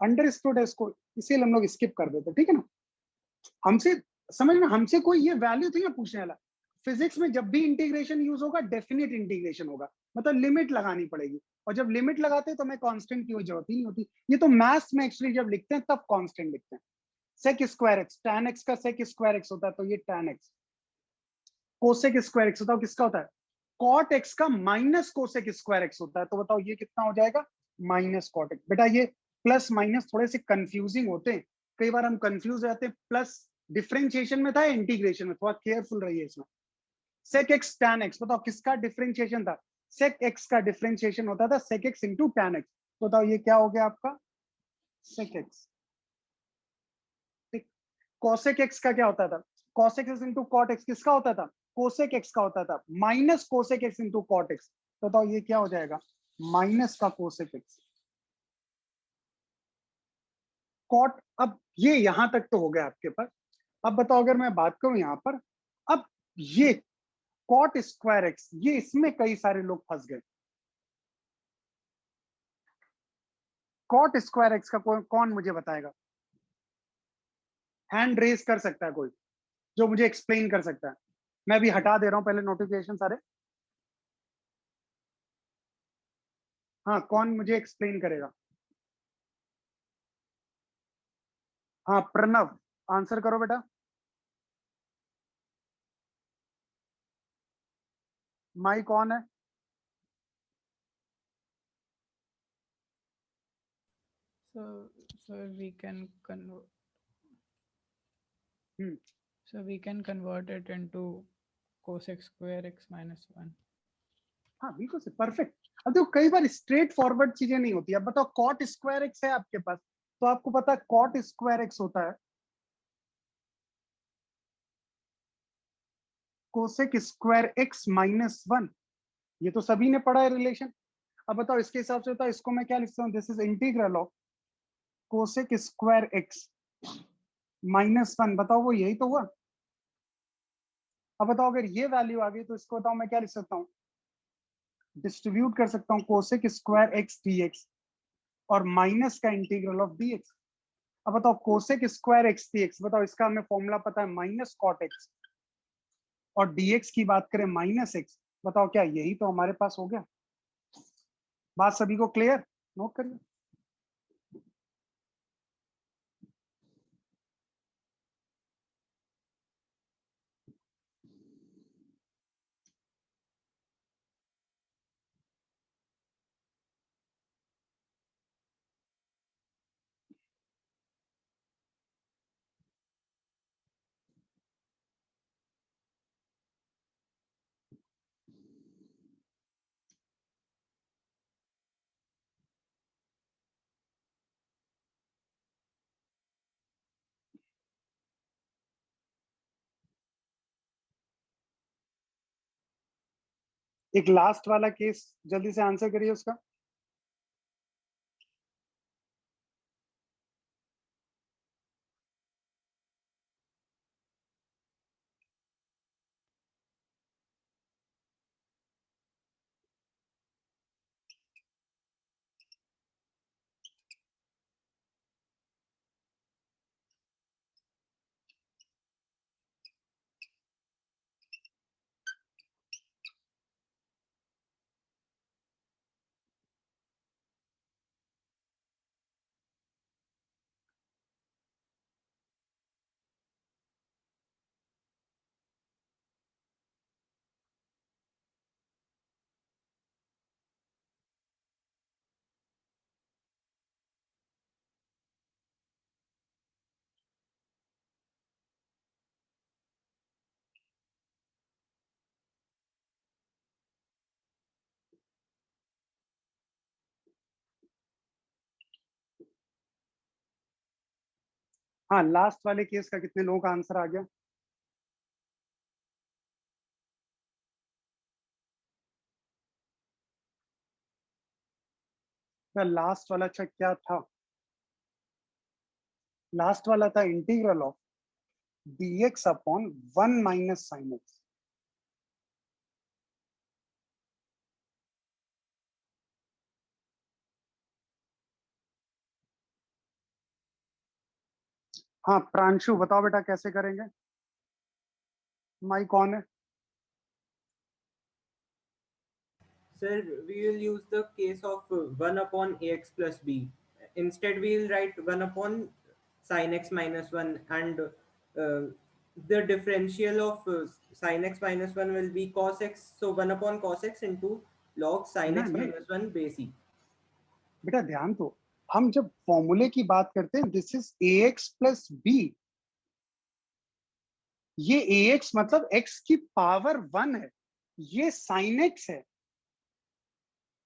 अंडरस्टूड है इसको, इसीलिए हम लोग स्किप कर देते, ठीक है ना। हमसे समझ में, हमसे कोई ये वैल्यू थी ना पूछने वाला। फिजिक्स में जब भी इंटीग्रेशन यूज होगा डेफिनेट इंटीग्रेशन होगा, मतलब लिमिट लगानी पड़ेगी। और जब लिमिट लगाते हैं तो हमें कांस्टेंट की जरूरत ही नहीं होती। ये तो मैथ्स में एक्चुअली जब लिखते हैं तब कांस्टेंट लिखते हैं। Sec square x, tan x का सेक स्क्वायर एक्स होता है, तो ये tan x. Cosec square x बताओ किसका होता है? कॉट एक्स का माइनस कोसेक स्क्वायर एक्स होता है। तो बताओ ये कितना हो जाएगा? Minus cot x. बेटा ये प्लस माइनस थोड़े से कंफ्यूजिंग होते हैं, कई बार हम कंफ्यूज हो जाते हैं। प्लस डिफरेंशिएशन में था, इंटीग्रेशन में, थोड़ा केयरफुल रहिए इसमें। सेक एक्स टैन एक्स, बताओ किसका डिफरेंशिएशन था? सेक एक्स का डिफरेंशिएशन होता था sec x into tan x. बताओ ये क्या हो गया आपका? सेक एक्स। कॉसेक एक्स का क्या होता था? Cosec x into cot x किसका होता था? कोसेक एक्स का होता था, minus cosec x into cot x. तो बताओ ये क्या हो जाएगा? माइनस का कोसेक एक्स। कॉट, अब ये यहां तक तो हो गया आपके पास। अब बताओ अगर मैं बात करूं यहां पर, अब ये कॉट स्क्वायर एक्स, ये इसमें कई सारे लोग फंस गए। कॉट स्क्वायर एक्स का कौन मुझे बताएगा? हैंड रेज कर सकता है कोई जो मुझे एक्सप्लेन कर सकता है? मैं अभी हटा दे रहा हूं पहले नोटिफिकेशन सारे। हाँ, कौन मुझे एक्सप्लेन करेगा? हाँ प्रणव, आंसर करो बेटा। माइक ऑन है। So, so we can convert. Hmm. So we can convert it into cosec square x minus one. हाँ बिल्कुल से परफेक्ट। अब देखो कई बार स्ट्रेट फॉरवर्ड चीजें नहीं होती। अब बताओ कॉट स्क्वायर एक्स है आपके पास, तो आपको पता है कॉट स्क्वायर एक्स होता है cosec square x minus one. ये तो सभी ने पढ़ा है रिलेशन। अब बताओ इसके हिसाब से होता है, इसको मैं क्या लिखता हूँ? This is integral of cosec square x minus one. बताओ वो यही तो हुआ। अब बताओ अगर ये वैल्यू आ गई तो इसको बताओ मैं क्या लिख सकता हूँ? डिस्ट्रीब्यूट कर सकता हूँ cosec square x D X और माइनस का इंटीग्रल ऑफ डी एक्स। अब बताओ cosec square x D x, बताओ इसका हमें फॉर्मूला पता है माइनस कॉट एक्स, और डीएक्स की बात करें माइनस एक्स। बताओ क्या यही तो हमारे पास हो गया? बात सभी को क्लियर? नोट करिए। एक लास्ट वाला केस जल्दी से आंसर करिए उसका। हाँ, लास्ट वाले केस का कितने लोगों का आंसर आ गया? लास्ट वाला अच्छा क्या था? लास्ट वाला था integral of dx upon 1 minus sine x. हाँ प्रांशु बताओ बेटा कैसे करेंगे? माइक कौन है? Sir, we will use the case of 1 upon ax plus b. Instead, we will write 1 upon sin x minus 1, and the differential of sin x minus 1 will be cos x. So 1 upon cos x into log sin नहीं x नहीं minus 1 base e. बेटा ध्यान दो, हम जब फॉर्मूले की बात करते हैं this is a x plus b, ये ए एक्स मतलब एक्स की पावर 1 है, ये साइन एक्स है,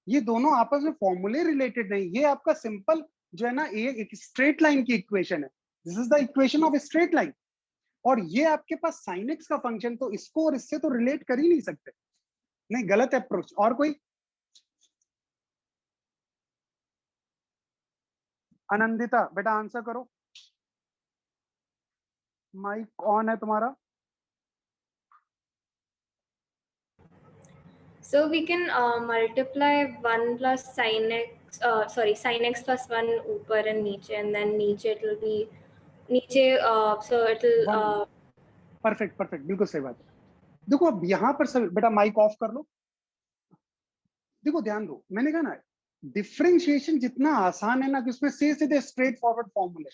ये दोनों आपस में फॉर्मूले रिलेटेड नहीं, ये आपका सिंपल जो है ना एक स्ट्रेट लाइन की इक्वेशन है, this is the equation of straight line. और ये आपके पास साइन एक्स का फंक्शन, तो इसको और इससे तो रिलेट कर ही नहीं सकते। नहीं, गलत अप्रोच। और कोई? आनंदिता बेटा आंसर करो, माइक ऑन है तुम्हारा। So we can multiply 1 plus sin x, sin x plus 1 ऊपर and नीचे, and then नीचे it will be नीचे, so it will perfect perfect, बिल्कुल सही बात है। देखो अब यहां पर सब बेटा माइक ऑफ कर लो। देखो ध्यान दो, मैंने कहा ना डिफरेंशिएशन जितना आसान है ना कि उसमें सीधे स्ट्रेट फॉरवर्ड फॉर्मूले,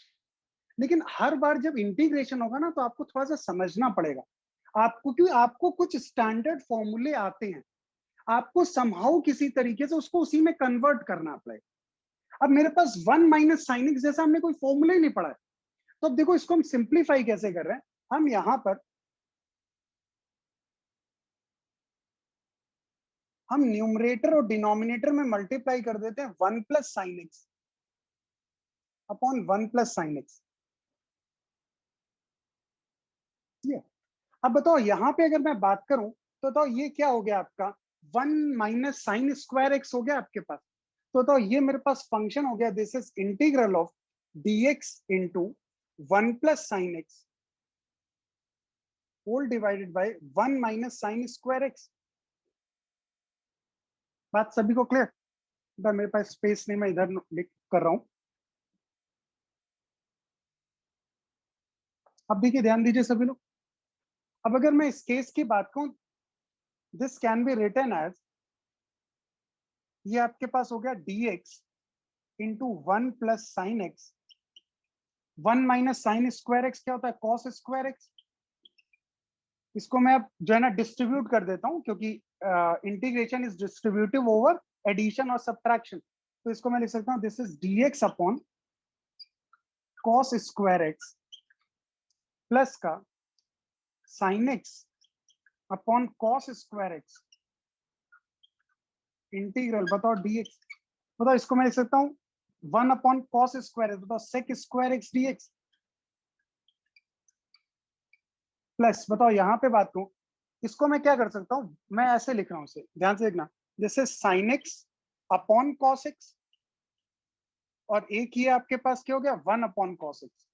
लेकिन हर बार जब इंटीग्रेशन होगा ना तो आपको थोड़ा सा समझना पड़ेगा। आपको क्यों, आपको कुछ स्टैंडर्ड फॉर्मूले आते हैं, आपको समहाउ किसी तरीके से उसको उसी में कन्वर्ट करना पड़ेगा। अब मेरे पास 1 माइनस साइन एक्स जैसा हमने कोई फॉर्मूला ही नहीं पढ़ा है, तो अब देखो इसको हम सिंप्लीफाई कैसे कर रहे हैं। हम यहां पर हम न्यूमरेटर और डिनोमिनेटर में मल्टीप्लाई कर देते हैं 1 plus sine x upon 1 plus sine x. अब बताओ यहां पे अगर मैं बात करूं तो बताओ ये क्या हो गया आपका, 1 माइनस साइन स्क्वायर एक्स हो गया आपके पास। तो बताओ ये मेरे पास फंक्शन हो गया, this is integral of dx into 1 plus sine x whole divided by 1 minus sine square x. बात सभी को क्लियर? मेरे पास स्पेस नहीं, मैं इधर लिख कर रहा हूं। अब देखिए ध्यान दीजिए सभी लोग, अब अगर मैं इस केस की बात करूं, this can be written as, ये आपके पास हो गया dx into 1 plus sine x. 1 minus sine square x क्या होता है, कॉस स्क्वायर एक्स। इसको मैं अब जो है ना डिस्ट्रीब्यूट कर देता हूं, क्योंकि integration is distributive over addition और सब्ट्रैक्शन। तो इसको मैं लिख सकता हूं, this is dx upon cos square X plus का sine x upon cos square X integral, बताओ dx। बताओ इसको मैं लिख सकता हूं 1 अपॉन कॉस स्क्वायर एक्स, बताओ sec square x dx plus, बताओ यहां पे बात करूं, इसको मैं क्या कर सकता हूं, मैं ऐसे लिख रहा हूं, इसे ध्यान से देखना, जैसे sine x upon cos x, और एक ये आपके पास क्या हो गया 1 upon cos x.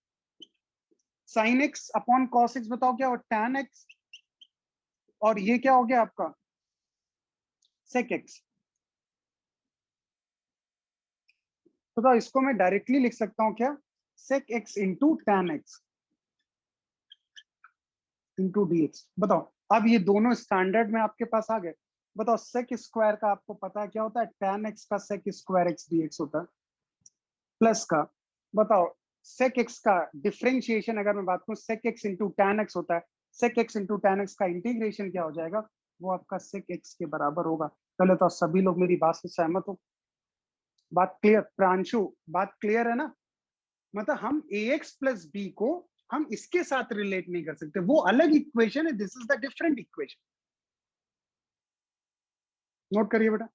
Sine x upon cos x बताओ क्या हो, टैन एक्स, और ये क्या हो गया आपका सेक एक्स। बताओ इसको मैं डायरेक्टली लिख सकता हूं क्या, sec x into tan x into dx। बताओ अब ये दोनों स्टैंडर्ड में आपके पास आ गए। बताओ सेक स्क्वायर का आपको पता है क्या होता है, टैन एक्स का सेक स्क्वायर एक्स dx होता है, प्लस का बताओ सेक एक्स का डिफरेंशिएशन अगर मैं बात करूं, sec x into tan x होता है, sec x into tan x का इंटीग्रेशन क्या हो जाएगा, वो आपका सेक एक्स के बराबर होगा। पहले तो सभी लोग मेरी बात से सहमत हो? बात क्लियर? प्रांशु बात क्लियर है ना? मतलब हम ए एक्स प्लस बी को हम इसके साथ रिलेट नहीं कर सकते, वो अलग इक्वेशन है, this is the different equation. Note करिए बेटा।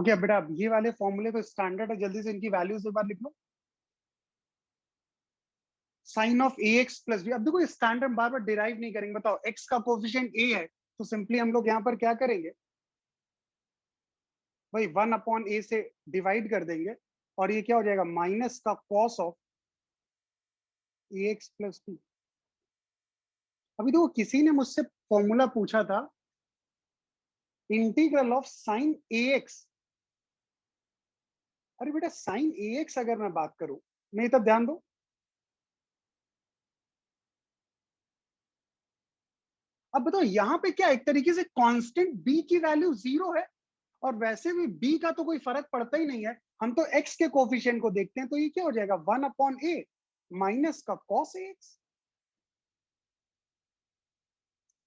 ओके बेटा, अब ये वाले फॉर्मूले तो स्टैंडर्ड है, जल्दी से इनकी वैल्यूज एक बार लिख लो। Sine of A x plus B, अब देखो स्टैंडर्ड बार बार डिराइव नहीं करेंगे। बताओ एक्स का कोफिशिएंट ए है, तो सिंपली हम लोग यहाँ पर क्या करेंगे भाई, 1/a से डिवाइड कर देंगे, और ये क्या हो जाएगा, माइनस का cos of A x plus b. अभी देखो किसी ने मुझसे फॉर्मूला पूछा था, integral of sine a x. अरे बेटा साइन ए एक्स अगर मैं बात करूं, मेरी तब ध्यान दो, अब बताओ यहाँ पे क्या एक तरीके से कांस्टेंट b की वैल्यू 0 है, और वैसे भी b का तो कोई फर्क पड़ता ही नहीं है, हम तो x के कोफिशिएंट को देखते हैं, तो ये क्या हो जाएगा 1/a माइनस का cos ax।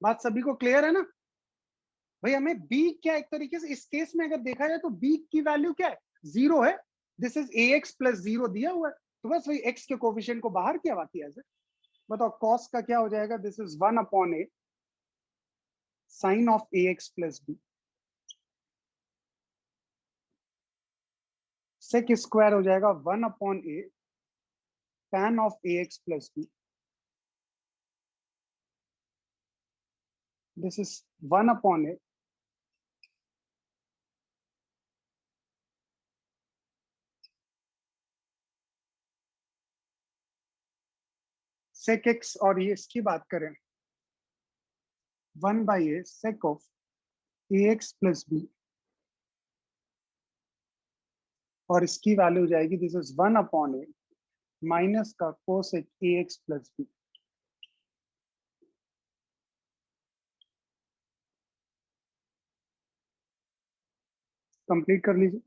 बात सभी को क्लियर है ना भाई? हमें b क्या एक तरीके से इस केस में अगर देखा जाए तो b की वैल्यू क्या है, 0 है। दिस इज ax प्लस 0 दिया हुआ है, तो बस वही x के कोफिशिएंट को बाहर किया, बाकी ऐसे। बताओ cos का क्या हो जाएगा, this is 1/a sine of ax plus b। Sec square हो जाएगा 1/a tan of ax plus b। This is 1/a sec x, और ये इसकी बात करें 1/a sec of ax plus b, और इसकी वैल्यू हो जाएगी दिस इज 1/a माइनस का cosec ax plus b। Complete कर लीजिए।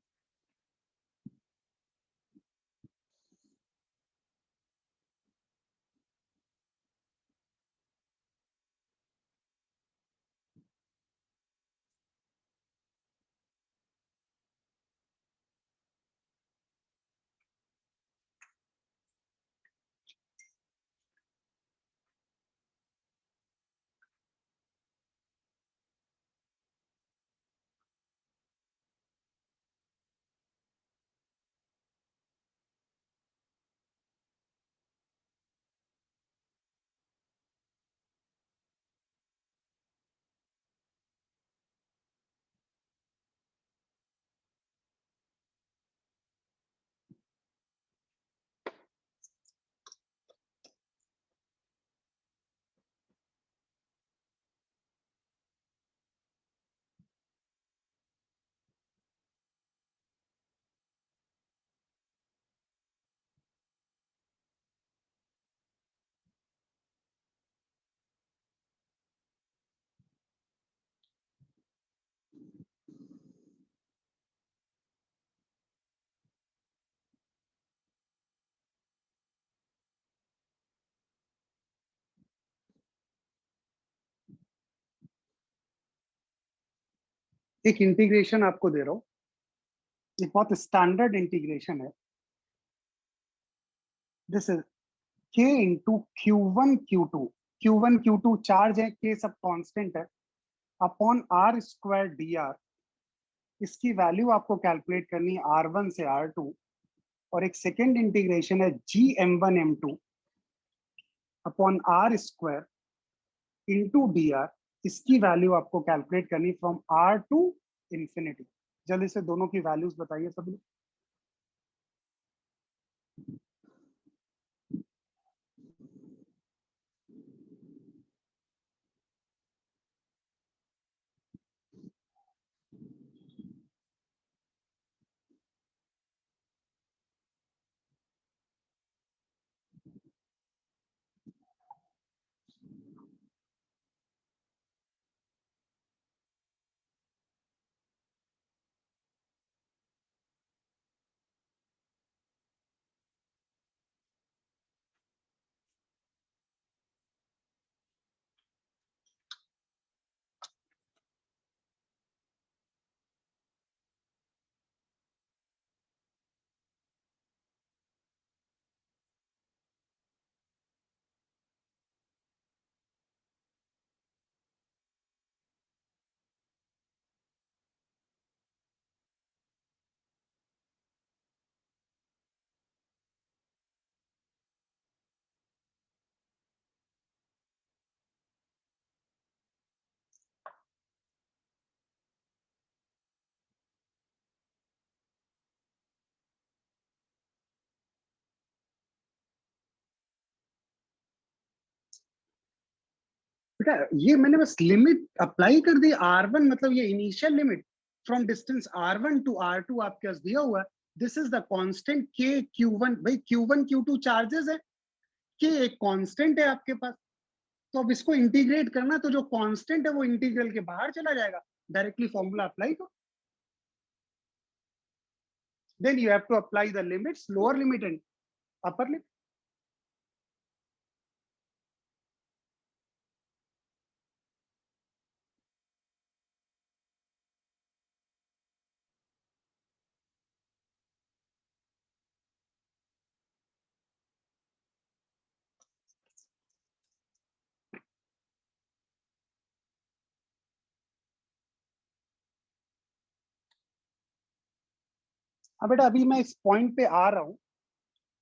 एक इंटीग्रेशन आपको दे रहा हूं, एक बहुत स्टैंडर्ड इंटीग्रेशन है। This is k into Q1 Q2, Q1 Q2 charge है, k सब कांस्टेंट है, अपॉन r स्क्वायर dr। इसकी वैल्यू आपको कैलकुलेट करनी है R1 से R2, और एक सेकेंड इंटीग्रेशन है GM1 M2 upon R square into dr। इसकी वैल्यू आपको कैलकुलेट करनी फ्रॉम R टू इंफिनिटी। जल्दी से दोनों की वैल्यूज बताइए सभी लोग। बेटा ये मैंने बस लिमिट अप्लाई कर दी, R1 मतलब ये initial limit from distance R1 to R2 आपके पास दिया हुआ है। This is the constant K Q1, भाई Q1 Q2 चार्जेस है, K एक कांस्टेंट है आपके पास, तो अब इसको इंटीग्रेट करना, तो जो कांस्टेंट है वो इंटीग्रल के बाहर चला जाएगा, डायरेक्टली फॉर्मूला अप्लाई करो। Then you have to apply the limits, lower limit and upper limit. अब बेटा अभी मैं इस पॉइंट पे आ रहा हूँ।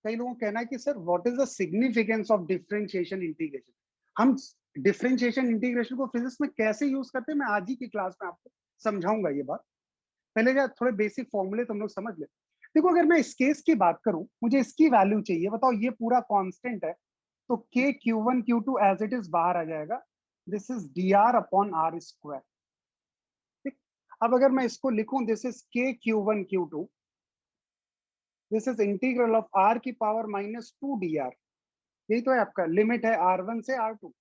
कई लोगों का कहना है कि sir what is the significance of differentiation integration. हम डिफरेंशिएशन इंटीग्रेशन को फिजिक्स में कैसे यूज करते हैं, मैं आज ही की क्लास में आपको समझाऊंगा ये बात। पहले क्या थोड़े बेसिक फॉर्मूले तुम लोग समझ ले। देखो अगर मैं इस केस की बात करूं, मुझे इसकी वैल्यू चाहिए, बताओ ये पूरा कांस्टेंट है, तो K Q1 Q2 as it is बाहर आ जाएगा। This is dr upon r square. ठीक, अब अगर मैं इसको लिखूं, this is K Q1 Q2, this is integral of r की पावर -2 dr। यही तो है आपका, लिमिट है R1 से R2।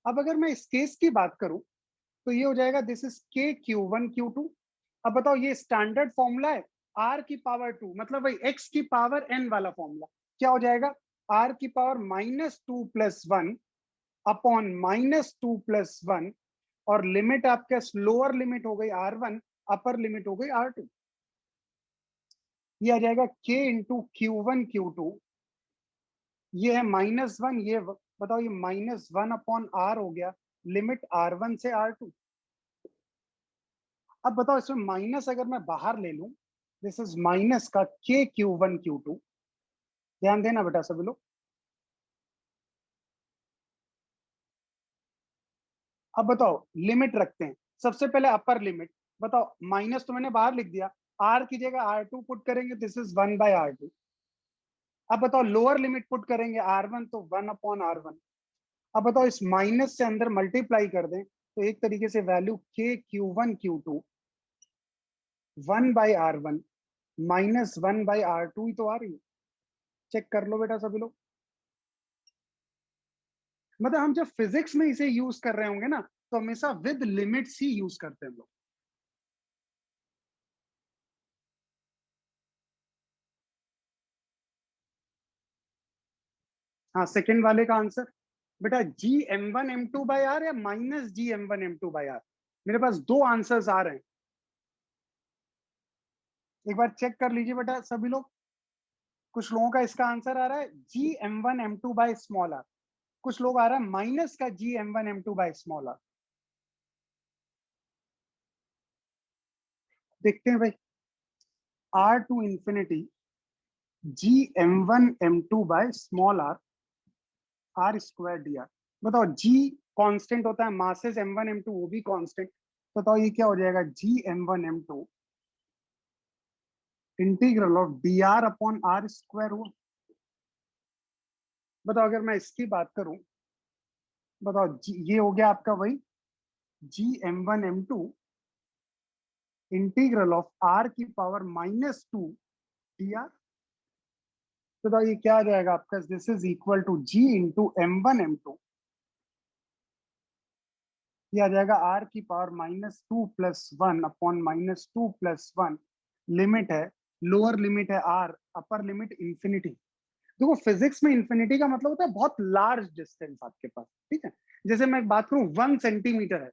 अब अगर मैं इस केस की बात करूं, तो ये हो जाएगा this is K Q1 Q2। अब बताओ ये स्टैंडर्ड फॉर्मूला है, r की पावर 2 मतलब भाई x की पावर n वाला फॉर्मूला। क्या हो जाएगा, r की पावर -2 + 1 अपॉन -2 + 1, और लिमिट आपके लोअर लिमिट हो गई R1, अपर लिमिट हो गई R2। ये आ जाएगा K इंटू Q1 Q2, ये है -1, ये बताओ ये -1 अपॉन r हो गया, लिमिट R1 से R2। अब बताओ इसमें माइनस अगर मैं बाहर ले लूं, दिस इज माइनस का K Q1 Q2। ध्यान देना बेटा सभी लोग। अब बताओ लिमिट रखते हैं, सबसे पहले अपर लिमिट। बताओ माइनस तो मैंने बाहर लिख दिया, r की जगह R2 पुट करेंगे, दिस इज 1/R2। अब बताओ लोअर लिमिट पुट करेंगे R1, तो 1 अपॉन R1। अब बताओ इस माइनस से अंदर मल्टीप्लाई कर दें, तो एक तरीके से value K Q1 Q2 1/R1 minus 1/R2 ही तो आ रही है। चेक कर लो बेटा सभी लोग। मतलब हम जब फिजिक्स में इसे यूज कर रहे होंगे ना, तो हमेशा विद लिमिट्स ही यूज करते हैं हम लोग। हाँ, सेकंड वाले का आंसर बेटा GM1M2/R या -GM1M2/R। मेरे पास दो आंसर्स आ रहे हैं, एक बार चेक कर लीजिए बेटा सभी लोग। कुछ लोगों का इसका आंसर आ रहा है GM1M2/r, कुछ लोग आ रहा है माइनस का GM1M2/r। देखते हैं भाई, R टू infinity GM1M2/r r square dr। बताओ G कांस्टेंट होता है, मासेस M1 M2 वो भी कांस्टेंट। बताओ ये क्या हो जाएगा, GM1M2 integral of dr upon r square हुआ। बताओ अगर मैं इसकी बात करूं, बताओ ये हो गया आपका वही GM1M2 इंटीग्रल ऑफ r की पावर -2 dr। बताओ ये क्या आ जाएगा आपका, this is equal to G into M1M2, ये आ जाएगा r की पावर -2 + 1 अपॉन -2 + 1। लिमिट है, लोअर लिमिट है r, अपर लिमिट इंफिनिटी। देखो फिजिक्स में इंफिनिटी का मतलब होता है बहुत लार्ज डिस्टेंस आपके पास। ठीक है, जैसे मैं बात करूं 1 सेंटीमीटर है,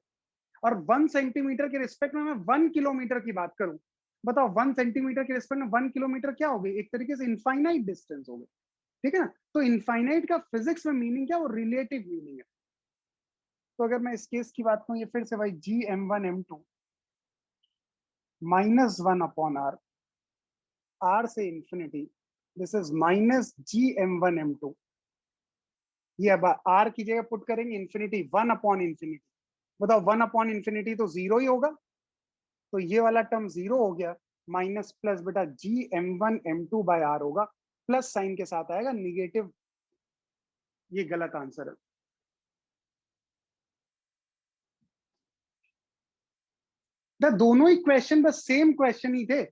और 1 सेंटीमीटर के रिस्पेक्ट में मैं 1 किलोमीटर की बात करूं, बताओ 1 सेंटीमीटर के रिस्पेक्ट में 1 किलोमीटर क्या हो गई, एक तरीके से इनफाइनाइट डिस्टेंस हो गई। ठीक है ना, तो इनफाइनाइट का फिजिक्स में मीनिंग क्या, वो रिलेटिव मीनिंग है। तो अगर मैं इस केस की बात करूं, ये फिर से भाई GM1M2 -1 अपॉन r, r से इंफिनिटी, दिस इज -GM1M2। ये अब r की जगह पुट करेंगे इंफिनिटी, 1 अपॉन इंफिनिटी। बताओ 1 अपॉन इंफिनिटी तो जीरो ही होगा, तो ये वाला टर्म जीरो हो गया, माइनस प्लस बेटा GM1M2/r होगा, प्लस साइन के साथ आएगा निगेटिव। ये गलत आंसर है। दोनों ही क्वेश्चन बस सेम क्वेश्चन ही थे,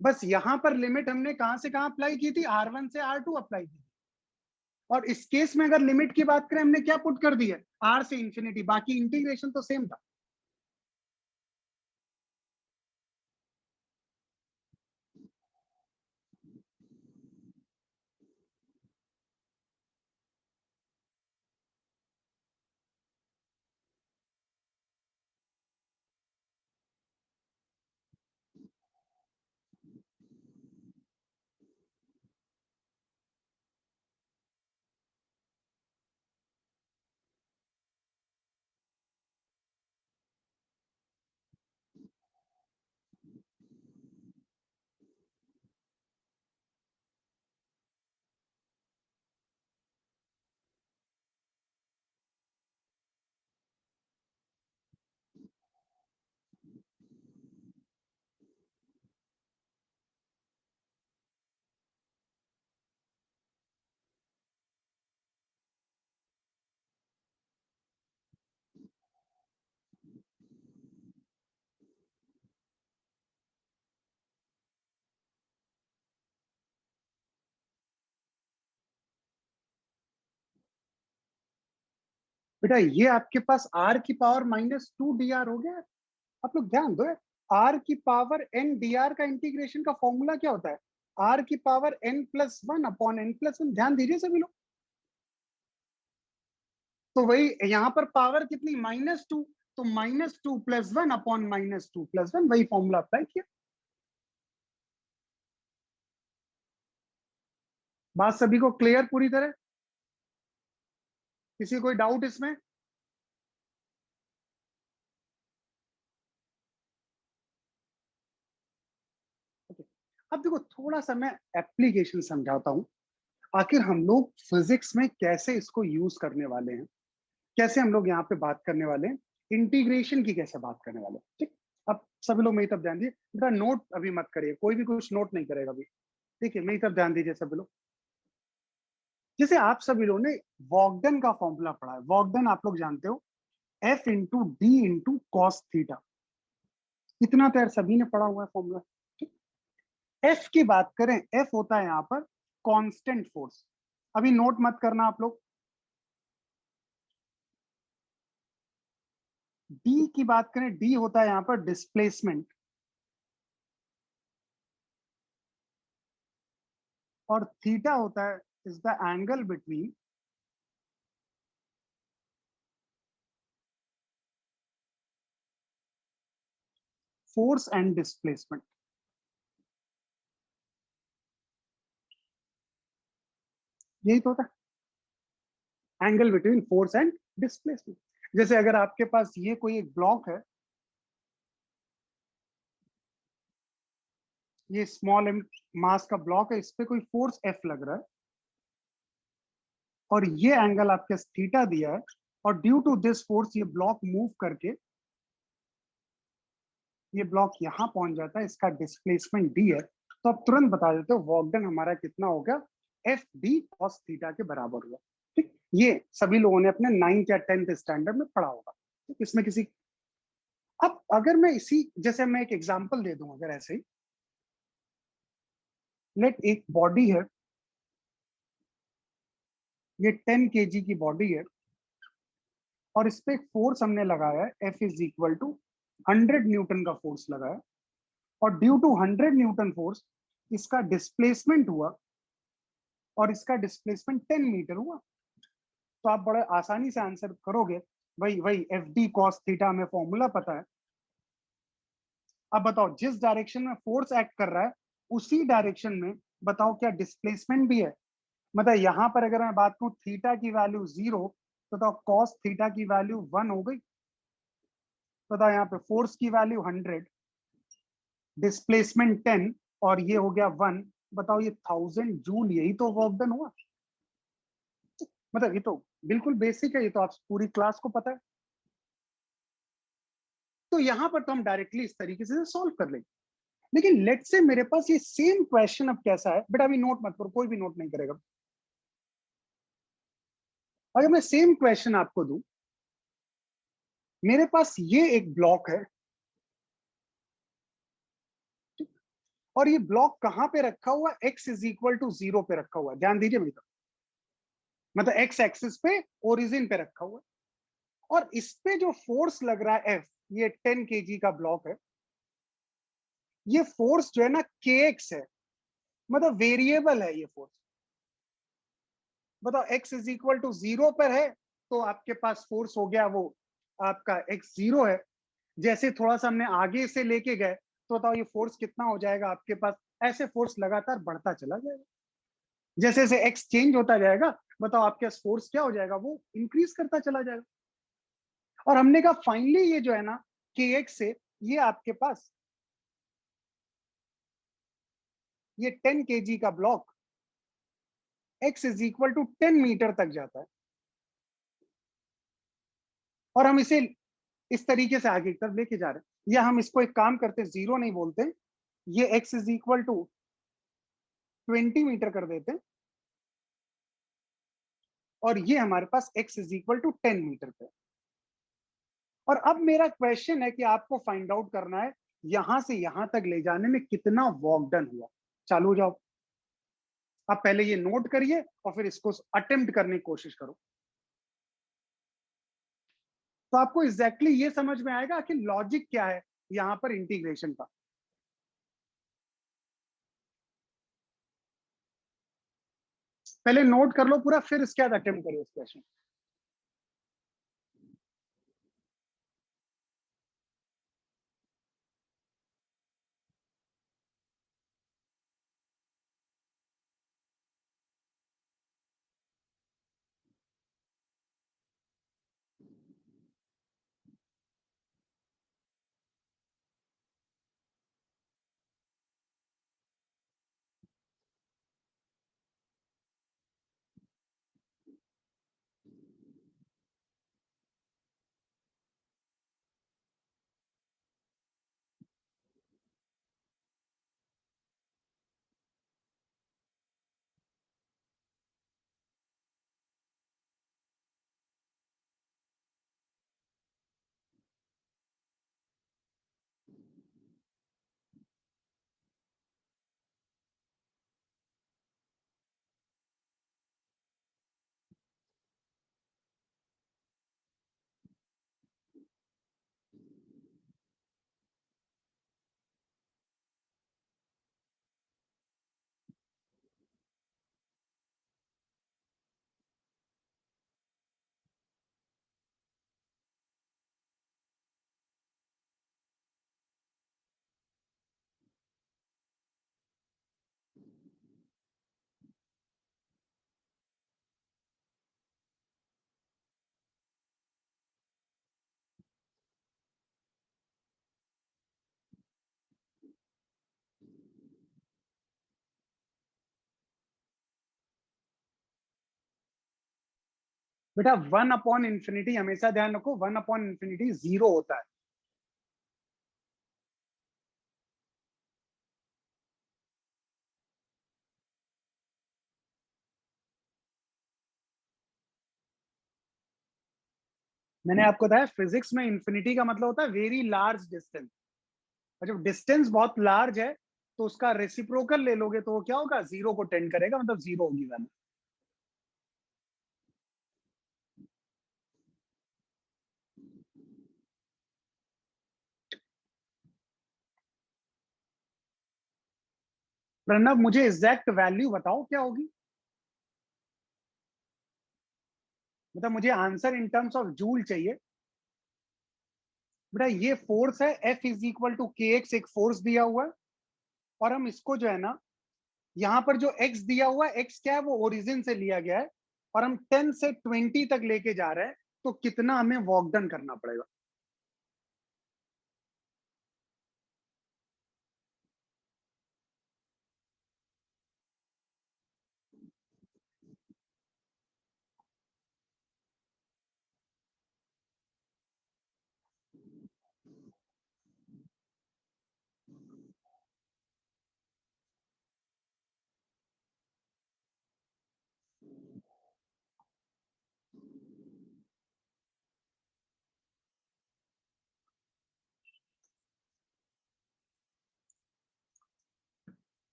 बस यहां पर लिमिट हमने कहां से कहां अप्लाई की थी, R1 से R2 अप्लाई की थी। और इस केस में अगर लिमिट की बात करें, हमने क्या पुट कर दिया, R से इंफिनिटी, बाकी इंटीग्रेशन तो सेम था। बेटा ये आपके पास R की पावर -2 dr हो गया। आप लोग ध्यान दो, R की पावर n dr का इंटीग्रेशन का फॉर्मूला क्या होता है, R की पावर n+1 अपॉन n+1। ध्यान दीजिए सभी लोग। तो वही यहां पर पावर कितनी, -2, तो -2 + 1 अपॉन -2 + 1, वही फॉर्मूला अप्लाई किया। बात सभी को क्लियर पूरी तरह, किसी कोई डाउट इसमें? अब देखो थोड़ा सा मैं एप्लीकेशन समझाता हूं, आखिर हम लोग फिजिक्स में कैसे इसको यूज करने वाले हैं, कैसे हम लोग यहाँ पे बात करने वाले हैं, इंटीग्रेशन की कैसे बात करने वाले हैं। ठीक, अब सभी लोग मेरी तरफ ध्यान दीजिए। बेटा नोट अभी मत करिए, कोई भी कुछ नोट नहीं करेगा अभी। ठीक है, मेरी तरफ ध्यान दीजिए सभी लोग। जैसे आप सभी लोगों ने वॉगडन का फॉर्मूला पढ़ा है, वॉगडन आप लोग जानते हो, F into D into cos theta, इतना तो यार सभी ने पढ़ा हुआ है फॉर्मूला। F की बात करें, F होता है यहाँ पर कांस्टेंट फोर्स। अभी नोट मत करना आप लोग। D की बात करें, D होता है यहाँ पर डिस्प्लेसमेंट, और थीटा होता है is the angle between force and displacement. यही तो होता है angle between force and displacement. जैसे अगर आपके पास ये कोई एक ब्लॉक है, ये स्मॉल एम मास का ब्लॉक है, इस पे कोई फोर्स F लग रहा है, और ये एंगल आपके थीटा दिया है, और ड्यू टू दिस फोर्स ये ब्लॉक मूव करके ये ब्लॉक यहां पहुंच जाता है, इसका डिस्प्लेसमेंट D है। तो आप तुरंत बता देते हो वॉगडन हमारा कितना हो गया, FD cos थीटा के बराबर हुआ। ठीक, ये सभी लोगों ने अपने 9th या 10th स्टैंडर्ड में पढ़ा होगा। ठीक, इसमें किसी, अब अगर मैं इसी जैसे मैं एक एग्जांपल दे दूं, अगर ऐसे ही लेट एक बॉडी है, ये 10 kg की बॉडी है, और इस पे एक फोर्स हमने लगाया है, F is equal to 100 newton का फोर्स लगाया, और ड्यू टू 100 न्यूटन फोर्स इसका डिस्प्लेसमेंट हुआ, और इसका डिस्प्लेसमेंट 10 मीटर हुआ। तो आप बड़े आसानी से आंसर करोगे, वही वही FD cos थीटा हमें फॉर्मूला पता है। अब बताओ जिस डायरेक्शन में फोर्स एक्ट कर रहा है उसी डायरेक्शन में बताओ क्या डिस्प्लेसमेंट भी है। मतलब यहां पर अगर मैं बात करूं थीटा की वैल्यू 0, तो कॉस थीटा की वैल्यू 1 हो गई। बताओ यहाँ पे फोर्स की वैल्यू 100, डिस्प्लेसमेंट 10, और ये हो गया 1। बताओ ये 1000 जूल, यही तो वर्क डन हुआ। मतलब ये तो बिल्कुल बेसिक है, ये तो आप पूरी क्लास को पता है। तो यहां पर तो हम डायरेक्टली इस तरीके से सॉल्व कर लेंगे। लेकिन लेट से मेरे पास ये सेम क्वेश्चन अब कैसा है, बेटा अभी नोट मत करो, कोई भी नोट नहीं करेगा। अगर मैं सेम क्वेश्चन आपको दूं, मेरे पास ये एक ब्लॉक है, और ये ब्लॉक कहां पे रखा हुआ है, x इज इक्वल टू 0 पे रखा हुआ है, ध्यान दीजिए मेरी तरफ, मतलब x एक्सिस पे ओरिजिन पे रखा हुआ है। और इस पे जो फोर्स लग रहा है F, ये 10 kg का ब्लॉक है, ये फोर्स जो है ना kx है, मतलब वेरिएबल है ये फोर्स। बताओ x इज इक्वल टू 0 पर है तो आपके पास फोर्स हो गया वो आपका x 0 है। जैसे थोड़ा सा हमने आगे से लेके गए तो बताओ ये फोर्स कितना हो जाएगा आपके पास, ऐसे फोर्स लगातार बढ़ता चला जाएगा। जैसे जैसे x चेंज होता जाएगा, बताओ आपके पास फोर्स क्या हो जाएगा, वो इंक्रीज करता चला जाएगा। और हमने कहा फाइनली ये जो है ना kx से ये आपके पास ये 10 kg का block x is equal to 10 metre तक जाता है। और हम इसे इस तरीके से आगे की तरफ लेके जा रहे हैं, या हम इसको एक काम करते, जीरो नहीं बोलते, ये x is equal to 20 metre कर देते हैं, और ये हमारे पास x is equal to 10 metre पे। और अब मेरा क्वेश्चन है कि आपको फाइंड आउट करना है यहां से यहां तक ले जाने में कितना वर्क डन हुआ। चालू हो जाओ, आप पहले ये नोट करिए और फिर इसको अटेम्प्ट करने की कोशिश करो, तो आपको एग्जैक्टली ये समझ में आएगा कि लॉजिक क्या है यहां पर इंटीग्रेशन का। पहले नोट कर लो पूरा, फिर इसके बाद अटेम्प्ट करिए इस क्वेश्चन। बेटा 1/∞ हमेशा ध्यान रखो, 1/∞ 0 होता है। मैंने आपको बताया फिजिक्स में इंफिनिटी का मतलब होता है वेरी लार्ज डिस्टेंस, और जब डिस्टेंस बहुत लार्ज है तो उसका रेसिप्रोकल ले लोगे तो वो क्या होगा, 0 को टेंड करेगा, मतलब 0 होगी वैल्यू। प्रणब मुझे एग्जैक्ट वैल्यू बताओ क्या होगी, मतलब मुझे answer in terms of joule चाहिए। बेटा ये फोर्स है, F इज इक्वल टू के एक्स, एक फोर्स दिया हुआ है, और हम इसको जो है ना यहाँ पर जो x दिया हुआ है, x क्या है, वो ओरिजिन से लिया गया है, और हम 10 से 20 तक लेके जा रहे हैं, तो कितना हमें वर्क डन करना पड़ेगा।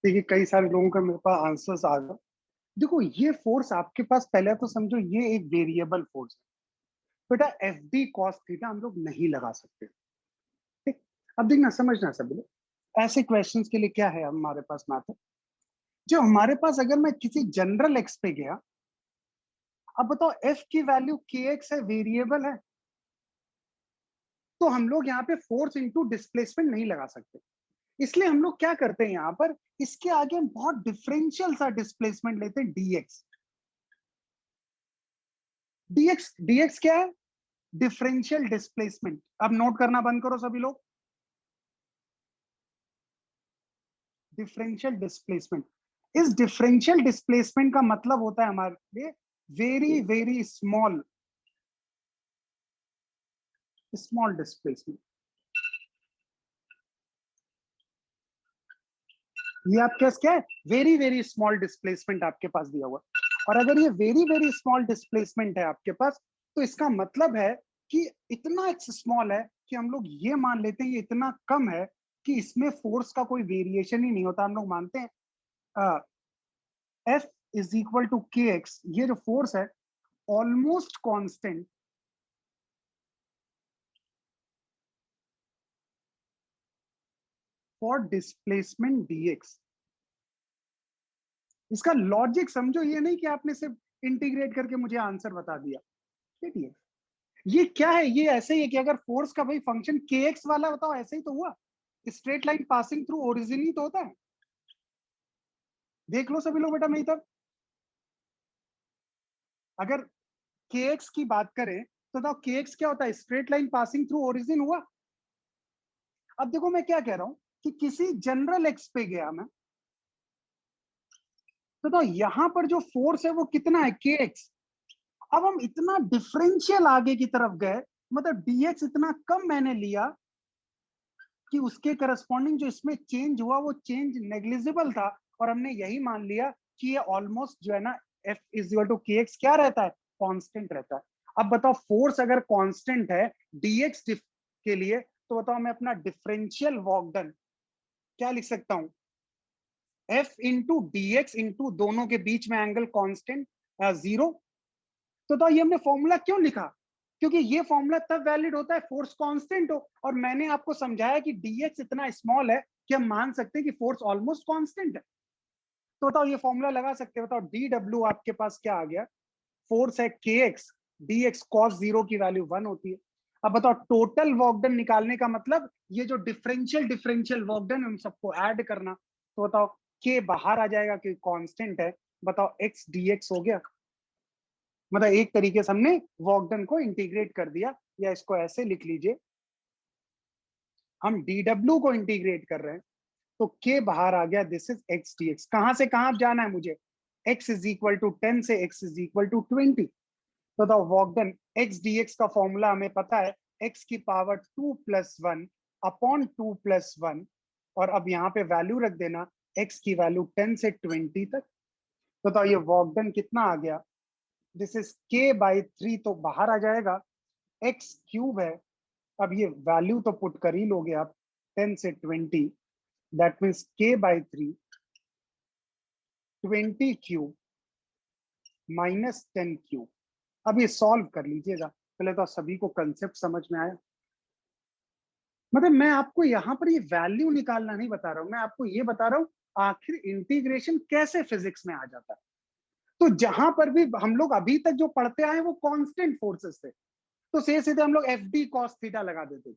देखिए कई सारे लोगों का मेरे पास आंसर्स आ गए। देखो ये फोर्स आपके पास, पहले तो समझो ये एक वेरिएबल फोर्स है बेटा, एफ डी कॉस थीटा हम लोग नहीं लगा सकते। ठीक, अब देखना समझना सभी लोग, ऐसे क्वेश्चंस के लिए क्या है हमारे पास मैथड, जो हमारे पास अगर मैं किसी जनरल एक्स पे गया, अब बताओ एफ की वैल्यू के एक्स है, वेरिएबल है, तो हम लोग यहाँ पे फोर्स इनटू डिस्प्लेसमेंट नहीं लगा सकते। इसलिए हम लोग क्या करते हैं यहाँ पर, इसके आगे हम बहुत डिफरेंशियल सा डिस्प्लेसमेंट लेते हैं, डीएक्स। डीएक्स डीएक्स क्या है? Differential displacement. अब नोट करना बंद करो सभी लोग, डिफरेंशियल डिस्प्लेसमेंट। इस डिफरेंशियल डिस्प्लेसमेंट का मतलब होता है हमारे लिए very very small small displacement. ये आपके पास क्या है? वेरी वेरी स्मॉल डिस्प्लेसमेंट आपके पास दिया हुआ। और अगर ये वेरी वेरी स्मॉल डिस्प्लेसमेंट है आपके पास, तो इसका मतलब है कि इतना स्मॉल है कि हम लोग ये मान लेते हैं ये इतना कम है कि इसमें फोर्स का कोई वेरिएशन ही नहीं होता। हम लोग मानते हैं F इज इक्वल टू के एक्स, ये जो फोर्स है almost constant for displacement dx। इसका लॉजिक समझो, ये नहीं कि आपने सिर्फ इंटीग्रेट करके मुझे आंसर बता दिया। ठीक है, ये क्या है? ये ऐसे ही है कि अगर फोर्स का भाई फंक्शन के एक्स वाला बताओ, ऐसे ही तो हुआ, straight line passing through origin ही तो होता है। देख लो सभी लोग बेटा मेरी तरफ, अगर के एक्स की बात करें तो बताओ के एक्स क्या होता है? Straight line passing through origin हुआ। अब देखो मैं क्या कह रहा हूं कि किसी जनरल एक्स पे गया मैं, तो यहां पर जो फोर्स है वो कितना है? के एक्स। अब हम इतना डिफरेंशियल आगे की तरफ गए, मतलब डीएक्स इतना कम मैंने लिया कि उसके करस्पॉन्डिंग जो इसमें चेंज हुआ वो चेंज नेग्लिजिबल था, और हमने यही मान लिया कि ये ऑलमोस्ट जो है ना एफ इज इक्वल टू के एक्स क्या रहता है? कांस्टेंट रहता है। अब बताओ फोर्स अगर कांस्टेंट है डीएक्स के लिए, तो बताओ मैं अपना डिफरेंशियल वर्क डन क्या लिख सकता हूं? एफ इंटू डीएक्स इंटू दोनों के बीच में एंगल कांस्टेंट 0। तो ये हमने फॉर्मूला क्यों लिखा? क्योंकि ये फॉर्मूला तब वैलिड होता है फोर्स कांस्टेंट हो, और मैंने आपको समझाया कि डीएक्स इतना स्मॉल है कि हम मान सकते हैं कि फोर्स ऑलमोस्ट कांस्टेंट है। तो बताओ ये फॉर्मूला लगा सकते हैं। बताओ डी डब्ल्यू आपके पास क्या आ गया? फोर्स है के एक्स, डी एक्स कॉस 0 की वैल्यू 1 होती है। अब बताओ टोटल वर्क डन निकालने का मतलब ये जो डिफरेंशियल डिफरेंशियल वर्क डन उन सबको ऐड करना। तो बताओ के बाहर आ जाएगा कि कांस्टेंट है। बताओ एक्स डी एक्स हो गया, मतलब एक तरीके से हमने वर्क डन को इंटीग्रेट कर दिया, या इसको ऐसे लिख लीजिए, हम dw को इंटीग्रेट कर रहे हैं तो k बाहर आ गया, दिस इज x dx। कहां से कहां जाना है मुझे? x इज इक्वल टू 10 से x इज इक्वल टू 20। तो the work done x dx का फॉर्मूला हमें पता है, x की पावर 2 प्लस 1 अपॉन 2 प्लस 1, और अब यहाँ पे वैल्यू रख देना x की वैल्यू 10 से 20 तक। तो ये वर्क डन कितना आ गया? दिस इज k बाई 3, तो बाहर आ जाएगा x क्यूब है। अब ये वैल्यू तो पुट कर ही लोगे आप, 10 से 20, that means k by 3 20 cube minus 10 cube. अब ये सॉल्व कर लीजिएगा। पहले तो सभी को कंसेप्ट समझ में आया? मतलब मैं आपको यहाँ पर ये वैल्यू निकालना नहीं बता रहा हूँ, मैं आपको ये बता रहा हूँ आखिर इंटीग्रेशन कैसे फिजिक्स में आ जाता है। तो जहां पर भी हम लोग अभी तक जो पढ़ते आए वो कांस्टेंट फोर्सेस थे, तो सीधे सीधे हम लोग एफ डी कॉस थीटा लगा देते।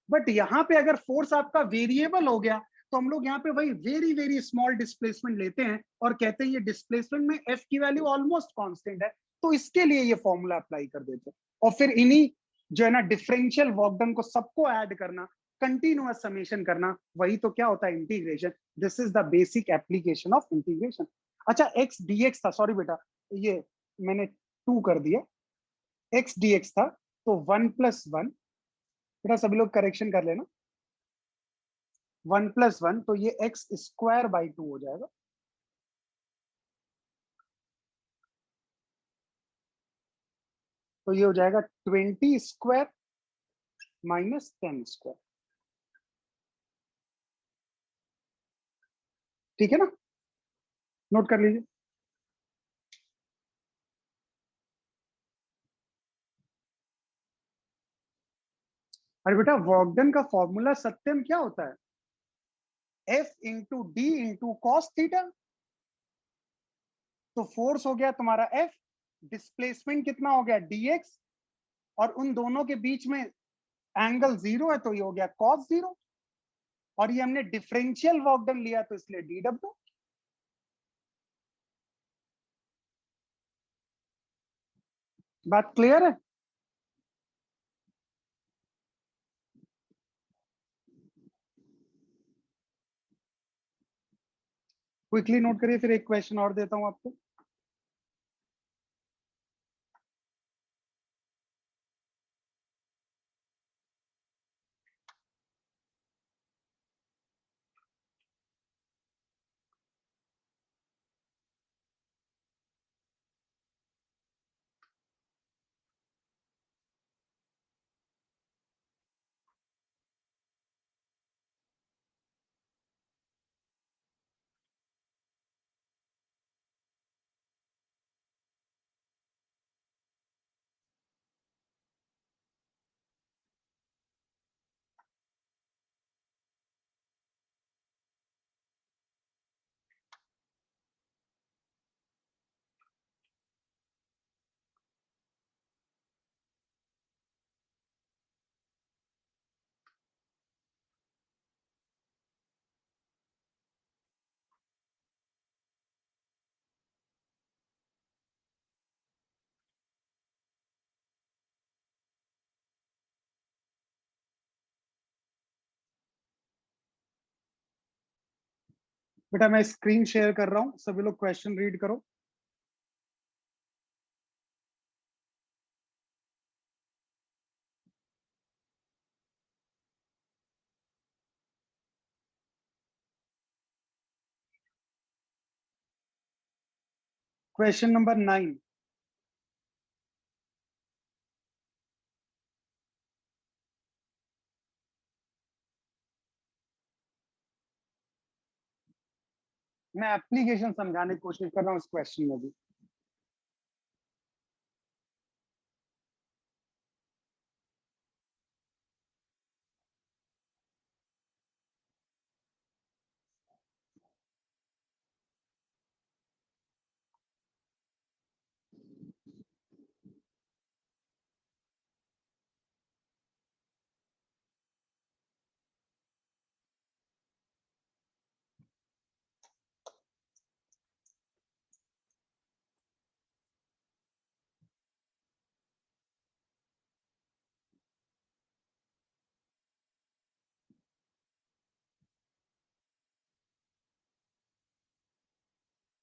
बट यहाँ पे अगर फोर्स आपका वेरिएबल हो गया, तो हम लोग यहाँ पे वही वेरी वेरी स्मॉल डिस्प्लेसमेंट लेते हैं और कहते हैं ये डिस्प्लेसमेंट में एफ की वैल्यू ऑलमोस्ट कांस्टेंट है, तो इसके लिए ये फॉर्मूला अप्लाई कर देते हैं। और फिर इन्हीं जो है ना डिफरेंशियल वर्क डन को सबको ऐड करना, कंटिन्यूअस समेशन करना, वही तो क्या होता है? Integration. This is the basic application of integration. अच्छा एक्स डीएक्स था, सॉरी बेटा ये मैंने 2 कर दिया, एक्स डीएक्स था, तो 1 प्लस 1, बेटा सभी लोग करेक्शन कर लेना, 1 प्लस 1, तो ये एक्स स्क्वायर बाई 2 हो जाएगा। तो ये हो जाएगा 20 स्क्वायर माइनस 10 स्क्वायर। ठीक है ना, नोट कर लीजिए। अरे बेटा वर्क डन का फॉर्मूला सत्यम क्या होता है, F into D into cos theta. तो फोर्स हो गया तुम्हारा F, डिस्प्लेसमेंट कितना हो गया dx, और उन दोनों के बीच में एंगल 0 है तो ये हो गया cos 0, और ये हमने डिफरेंशियल वर्क डन लिया तो इसलिए dw। बात क्लियर है? क्विकली नोट करिए, फिर एक क्वेश्चन और देता हूं आपको। बेटा मैं स्क्रीन शेयर कर रहा हूं, सभी लोग क्वेश्चन रीड करो। क्वेश्चन नंबर 9, मैं एप्लीकेशन समझाने की कोशिश कर रहा हूं इस क्वेश्चन में भी।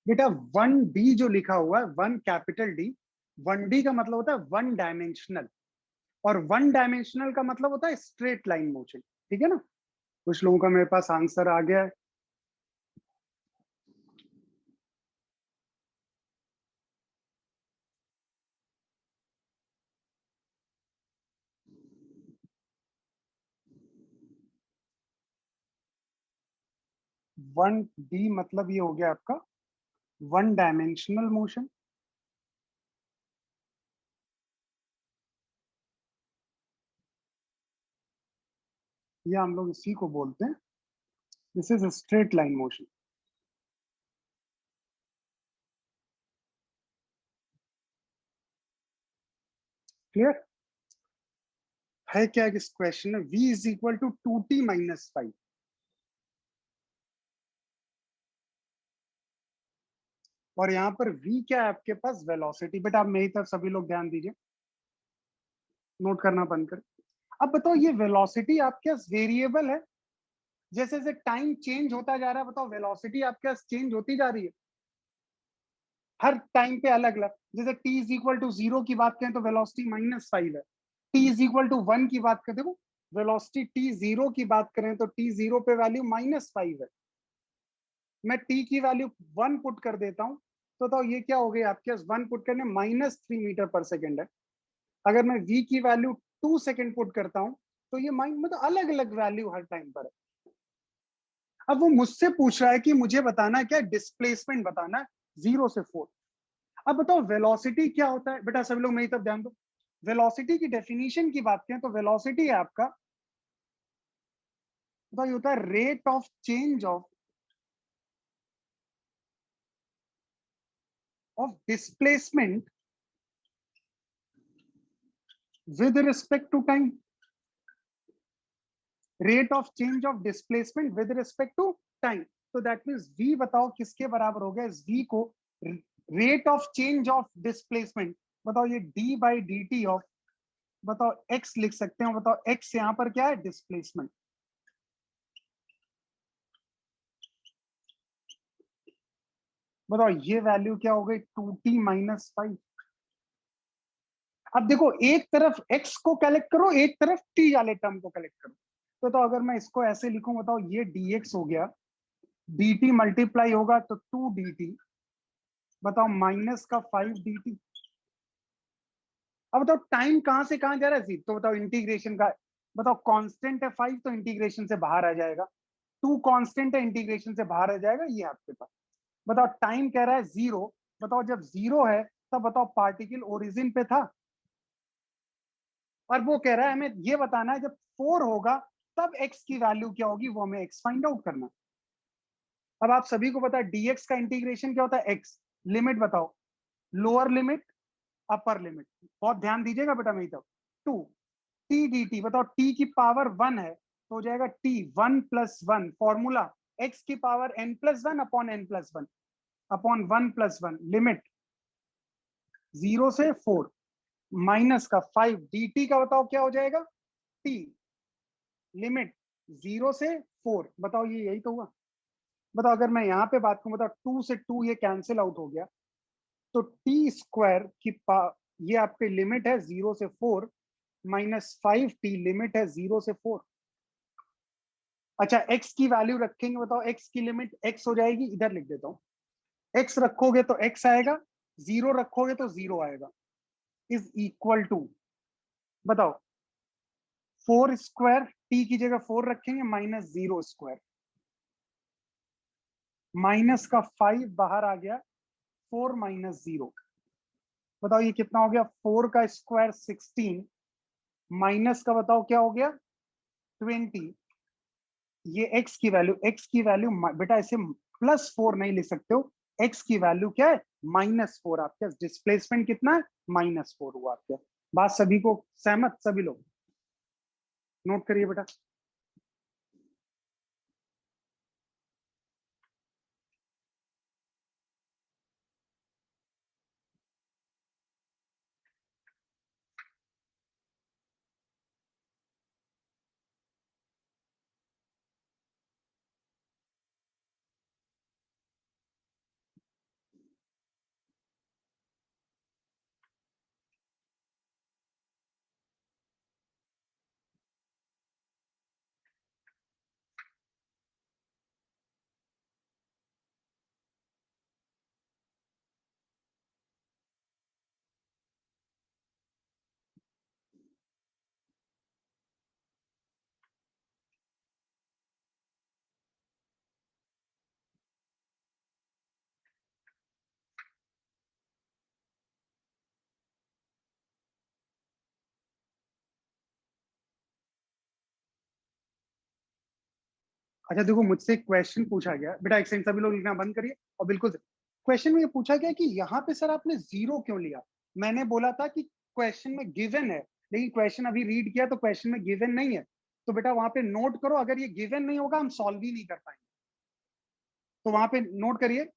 बेटा 1D जो लिखा हुआ है, 1 कैपिटल डी, 1D का मतलब होता है 1 डायमेंशनल, और 1 डायमेंशनल का मतलब होता है स्ट्रेट लाइन मोशन। ठीक है ना, कुछ लोगों का मेरे पास आंसर आ गया है। वन डी मतलब ये हो गया आपका 1 डायमेंशनल मोशन। या हम लोग इसी को बोलते हैं, this is straight line motion. Clear है क्या इस क्वेश्चन में? v is equal to 2t minus 5, और यहाँ पर v क्या है आपके पास, वेलोसिटी। बेटा आप मेरी तरफ सभी लोग ध्यान दीजिए, नोट करना बंद कर। अब बताओ ये वेलोसिटी आपके पास वेरिएबल है, जैसे जैसे टाइम चेंज होता जा रहा है, बताओ वेलोसिटी आपके पास चेंज होती जा रही है हर टाइम पे अलग अलग। जैसे t इज इक्वल टू 0 की बात करें तो वेलोसिटी -5 है, t इज इक्वल टू 1 की बात करें, देखो वेलोसिटी t 0 की बात करें तो t 0 पे वैल्यू -5 है। मैं t की वैल्यू 1 पुट कर देता हूं तो ये क्या हो गई आपके पास, 1 पुट करने -3 मीटर पर सेकेंड है। अगर मैं v की वैल्यू 2 सेकेंड पुट करता हूं तो ये मतलब अलग अलग वैल्यू हर टाइम पर है। अब वो मुझसे पूछ रहा है कि मुझे बताना क्या, डिस्प्लेसमेंट बताना है 0 से 4। अब बताओ वेलोसिटी क्या होता है बेटा, सभी लोग मेरी तरफ ध्यान दो। वेलोसिटी की डेफिनेशन की बात करें तो वेलोसिटी है आपका, बताओ ये होता है rate of change of displacement with respect to time, rate of change of displacement with respect to time। तो दैट मींस v बताओ किसके बराबर हो गया, इस v को rate of change of displacement, बताओ ये d by D t of, बताओ x लिख सकते हो, बताओ x यहां पर क्या है, डिस्प्लेसमेंट। बताओ ये वैल्यू क्या हो गई, 2t माइनस 5। अब देखो एक तरफ x को कलेक्ट करो, एक तरफ t वाले टर्म को कलेक्ट करो। तो अगर मैं इसको ऐसे लिखूं, बताओ ये dx हो गया, dt मल्टीप्लाई होगा तो 2 dt, बताओ माइनस का 5 dt। अब बताओ टाइम कहां से कहां जा रहा है, तो बताओ इंटीग्रेशन का, बताओ कांस्टेंट है 5 तो इंटीग्रेशन से बाहर आ जाएगा, 2 कांस्टेंट है इंटीग्रेशन से बाहर आ जाएगा, ये आपके पास। बताओ टाइम कह रहा है 0, बताओ जब 0 है तब बताओ पार्टिकल ओरिजिन पे था, और वो कह रहा है हमें ये बताना है जब 4 होगा तब x की वैल्यू क्या होगी, वो हमें x फाइंड आउट करना। अब आप सभी को पता है dx का इंटीग्रेशन क्या होता है, x। लिमिट बताओ, लोअर लिमिट अपर लिमिट, बहुत ध्यान दीजिएगा बेटा मेरी तरफ। 2 t dt, बताओ t की पावर 1 है तो हो जाएगा t 1 प्लस 1, फॉर्मूला x की power n plus 1 upon n plus 1 upon 1 plus 1, limit 0 से 4 माइनस का 5 dt का, बताओ क्या हो जाएगा, t लिमिट 0 से 4, बताओ ये यही तो हुआ। बताओ अगर मैं यहाँ पे बात करूं, बताओ 2 से 2 ये कैंसिल आउट हो गया, तो टी स्क्वायर की ये आपके लिमिट है 0 से 4 माइनस 5t लिमिट है 0 से 4। अच्छा x की वैल्यू रखेंगे, बताओ x की लिमिट x हो जाएगी, इधर लिख देता हूं, x रखोगे तो x आएगा, 0 रखोगे तो 0 आएगा, इज इक्वल टू, बताओ 4 स्क्वायर, t की जगह 4 रखेंगे माइनस 0 स्क्वायर, माइनस का 5 बाहर आ गया, 4 माइनस 0, बताओ ये कितना हो गया, 4 का स्क्वायर 16 माइनस का बताओ क्या हो गया 20। ये x की वैल्यू बेटा ऐसे +4 नहीं लिख सकते हो, x की वैल्यू क्या है, -4। आपके डिस्प्लेसमेंट कितना है, -4 हुआ आपके। बात सभी को सहमत, सभी लोग नोट करिए बेटा। अच्छा देखो मुझसे एक क्वेश्चन पूछा गया बेटा, एक सेकंड सभी लोग लिखना बंद करिए और बिल्कुल। क्वेश्चन में ये पूछा गया कि यहाँ पे सर आपने 0 क्यों लिया। मैंने बोला था कि क्वेश्चन में गिवन है, लेकिन क्वेश्चन अभी रीड किया तो क्वेश्चन में गिवन नहीं है, तो बेटा वहां पे नोट करो, अगर ये गिवन नहीं होगा हम सॉल्व ही नहीं कर पाएंगे। तो वहां पे नोट करिए,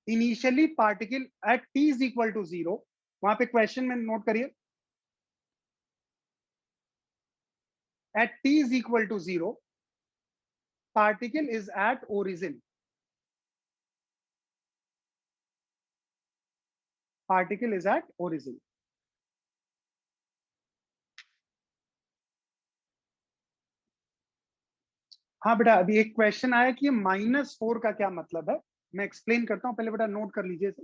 initially particle at t is equal to 0, वहां पे क्वेश्चन में नोट करिए, at t is equal to 0 particle is at origin, particle is at origin. हाँ बेटा अभी एक क्वेश्चन आया कि -4 का क्या मतलब है, मैं एक्सप्लेन करता हूं, पहले बेटा नोट कर लीजिए इसे।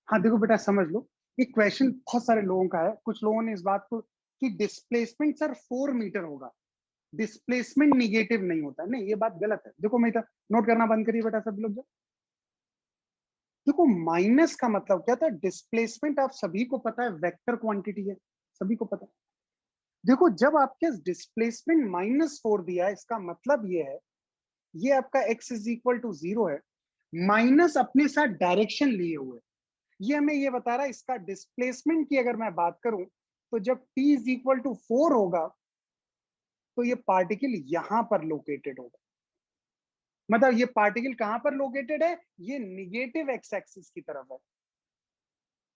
हाँ देखो बेटा समझ लो, ये क्वेश्चन बहुत सारे लोगों का है, कुछ लोगों ने इस बात को कि डिस्प्लेसमेंट सर 4 मीटर होगा, डिस्प्लेसमेंट निगेटिव नहीं होता है। नहीं, ये बात गलत है। देखो मैं नोट करना बंद करिए बेटा सब लोग। देखो माइनस का मतलब क्या था, डिस्प्लेसमेंट आप सभी को पता है वेक्टर क्वांटिटी है, सभी को पता है। देखो जब आपके डिस्प्लेसमेंट -4 दिया है, इसका मतलब ये है, ये आपका x इज इक्वल टू 0 है, माइनस अपने साथ डायरेक्शन लिए हुए, ये हमें ये बता रहा है इसका डिस्प्लेसमेंट की अगर मैं बात करूं तो जब t इज इक्वल टू 4 होगा तो ये पार्टिकल यहां पर लोकेटेड होगा। मतलब ये पार्टिकल कहां पर लोकेटेड है, ये निगेटिव एक्स एक्सिस की तरफ है,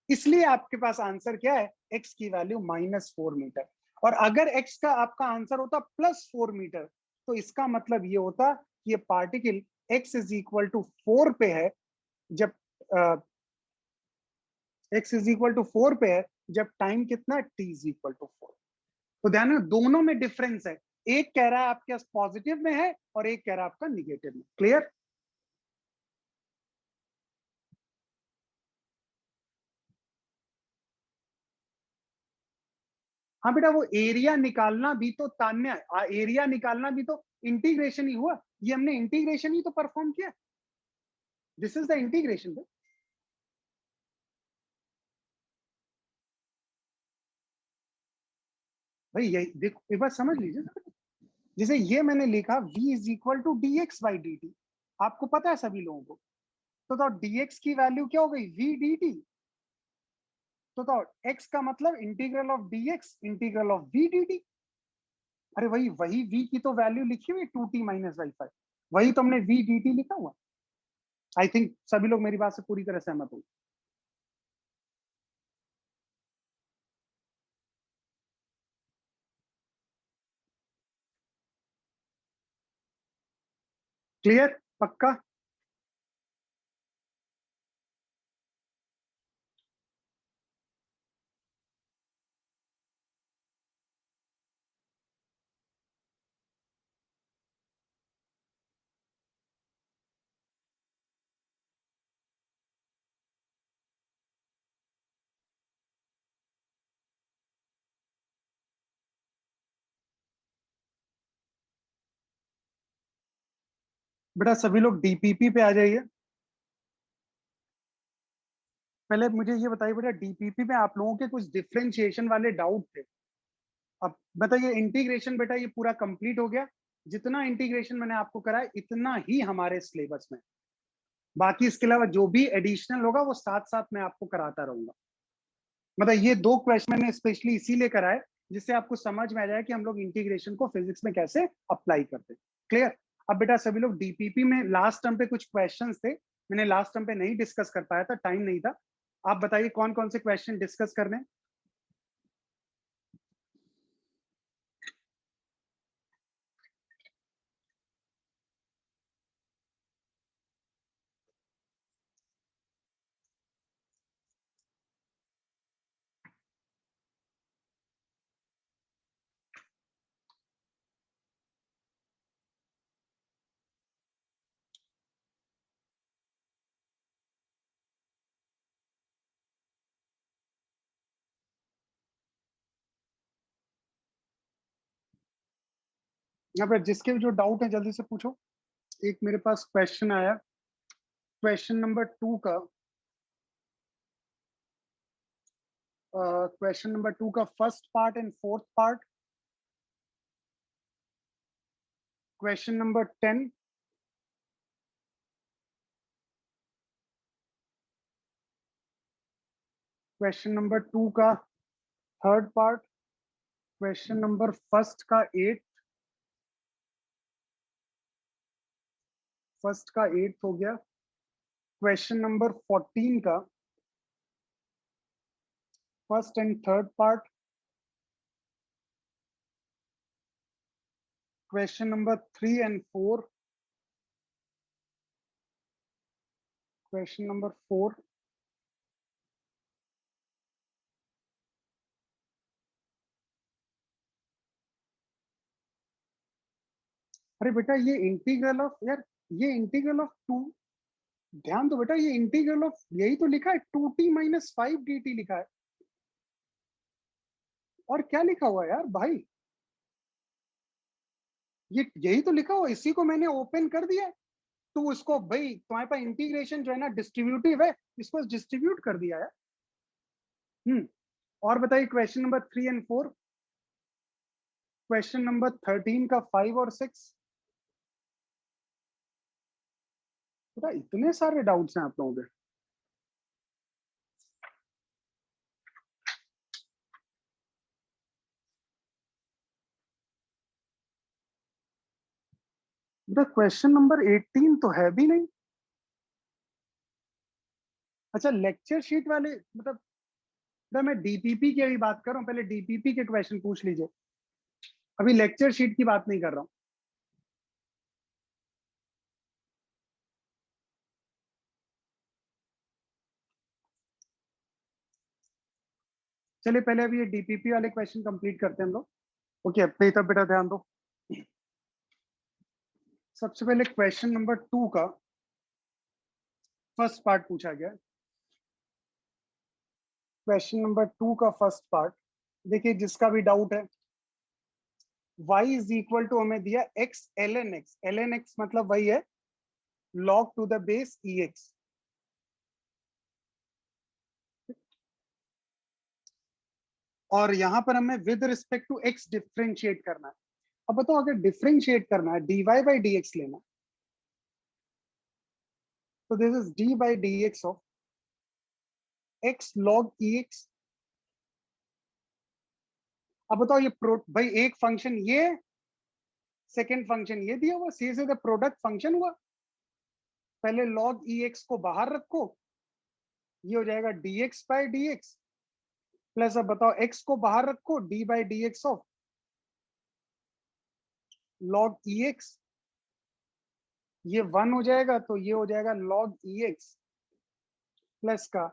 इसलिए आपके पास आंसर क्या है, x की वैल्यू -4 मीटर। और अगर x का आपका आंसर होता +4 मीटर तो इसका मतलब ये होता कि ये particle x is equal to 4 पे है, जब x इज इक्वल टू 4 पे है, जब टाइम कितना t इज इक्वल टू 4। तो ध्यान रखो दोनों में डिफरेंस है, एक कह रहा है आपके पास पॉजिटिव में है और एक कह रहा है आपका निगेटिव में। क्लियर? हाँ बेटा, वो एरिया निकालना भी तो तान्या, एरिया निकालना भी तो इंटीग्रेशन ही हुआ, ये हमने इंटीग्रेशन ही तो परफॉर्म किया, दिस इज द इंटीग्रेशन। भाई यही देखो, एक बार समझ लीजिए, जैसे ये मैंने लिखा v is equal to d x by D t, आपको पता है सभी लोगों को, तो dx की वैल्यू क्या हो गई, v dt। तो x का मतलब integral of dx integral of v dt। अरे वही वही v की तो वैल्यू लिखी हुई 2t माइनस बाई 5, वही तो हमने v dt लिखा हुआ। आई थिंक सभी लोग मेरी बात से पूरी तरह सहमत हो। क्लियर? पक्का? बेटा सभी लोग डीपीपी पे आ जाइए। पहले मुझे ये बताइए बेटा, डीपीपी में आप लोगों के कुछ डिफरेंशिएशन वाले डाउट थे। अब बताइए, इंटीग्रेशन बेटा ये पूरा कंप्लीट हो गया, जितना इंटीग्रेशन मैंने आपको कराया इतना ही हमारे सिलेबस में, बाकी इसके अलावा जो भी एडिशनल होगा वो साथ साथ मैं आपको कराता रहूंगा। मतलब ये 2 क्वेश्चन मैंने स्पेशली इसीलिए कराए जिससे आपको समझ में आ जाए कि हम लोग इंटीग्रेशन को फिजिक्स में कैसे अप्लाई करते हैं। क्लियर? अब बेटा सभी लोग डीपीपी में लास्ट टर्म पे कुछ क्वेश्चंस थे, मैंने लास्ट टर्म पे नहीं डिस्कस कर पाया था, टाइम नहीं था। आप बताइए कौन कौन से क्वेश्चन डिस्कस करने हैं? यहाँ पर जिसके भी जो डाउट है जल्दी से पूछो। एक मेरे पास क्वेश्चन आया, क्वेश्चन नंबर 2 का, क्वेश्चन नंबर 2 का first part and fourth part, question number 10, question number 2 का third part, question number first का 8, फर्स्ट का 8 हो गया, क्वेश्चन नंबर 14 का first and third part, question number 3 and 4, question number 4, अरे बेटा ये इंटीग्रल ऑफ, यार ये इंटीग्रल ऑफ 2, ध्यान दो बेटा, ये इंटीग्रल ऑफ यही तो लिखा है 2t - 5 dt लिखा है, और क्या लिखा हुआ है यार भाई, ये यही तो लिखा हुआ, इसी को मैंने ओपन कर दिया है। तो उसको भाई तुम्हारे पास इंटीग्रेशन जो है ना डिस्ट्रीब्यूटिव है, इसको डिस्ट्रीब्यूट कर दिया है। और बताइए क्वेश्चन नंबर 3 और 4, क्वेश्चन नंबर 13 का 5 और 6। बेटा इतने सारे डाउट्स हैं आप लोगों के। बेटा क्वेश्चन नंबर 18 तो है भी नहीं। अच्छा लेक्चर शीट वाले, मतलब मैं डीपीपी की अभी बात कर रहा हूँ, पहले डीपीपी के क्वेश्चन पूछ लीजिए, अभी लेक्चर शीट की बात नहीं कर रहा हूँ। चलिए पहले अभी ये डीपीपी वाले क्वेश्चन कंप्लीट करते हैं हम लोग। ओके नहीं तब बेटा ध्यान दो, सबसे पहले क्वेश्चन नंबर 2 का फर्स्ट पार्ट पूछा गया। क्वेश्चन नंबर 2 का फर्स्ट पार्ट देखिए, जिसका भी डाउट है, y इज इक्वल टू हमें दिया x ln x, ln x मतलब वही है log to the base ex। और यहां पर हमें with respect to x differentiate करना है। अब बताओ अगर डिफरेंशिएट करना है dy बाई dx लेना, तो this is d by dx of x log ex। अब बताओ ये भाई एक फंक्शन ये, सेकेंड फंक्शन ये दिया हुआ, सी से प्रोडक्ट फंक्शन हुआ। पहले log ex को बाहर रखो, ये हो जाएगा dx बाई dx, प्लस अब बताओ x को बाहर रखो, d by dx of log ex, ये 1 हो जाएगा, तो ये हो जाएगा log ex प्लस का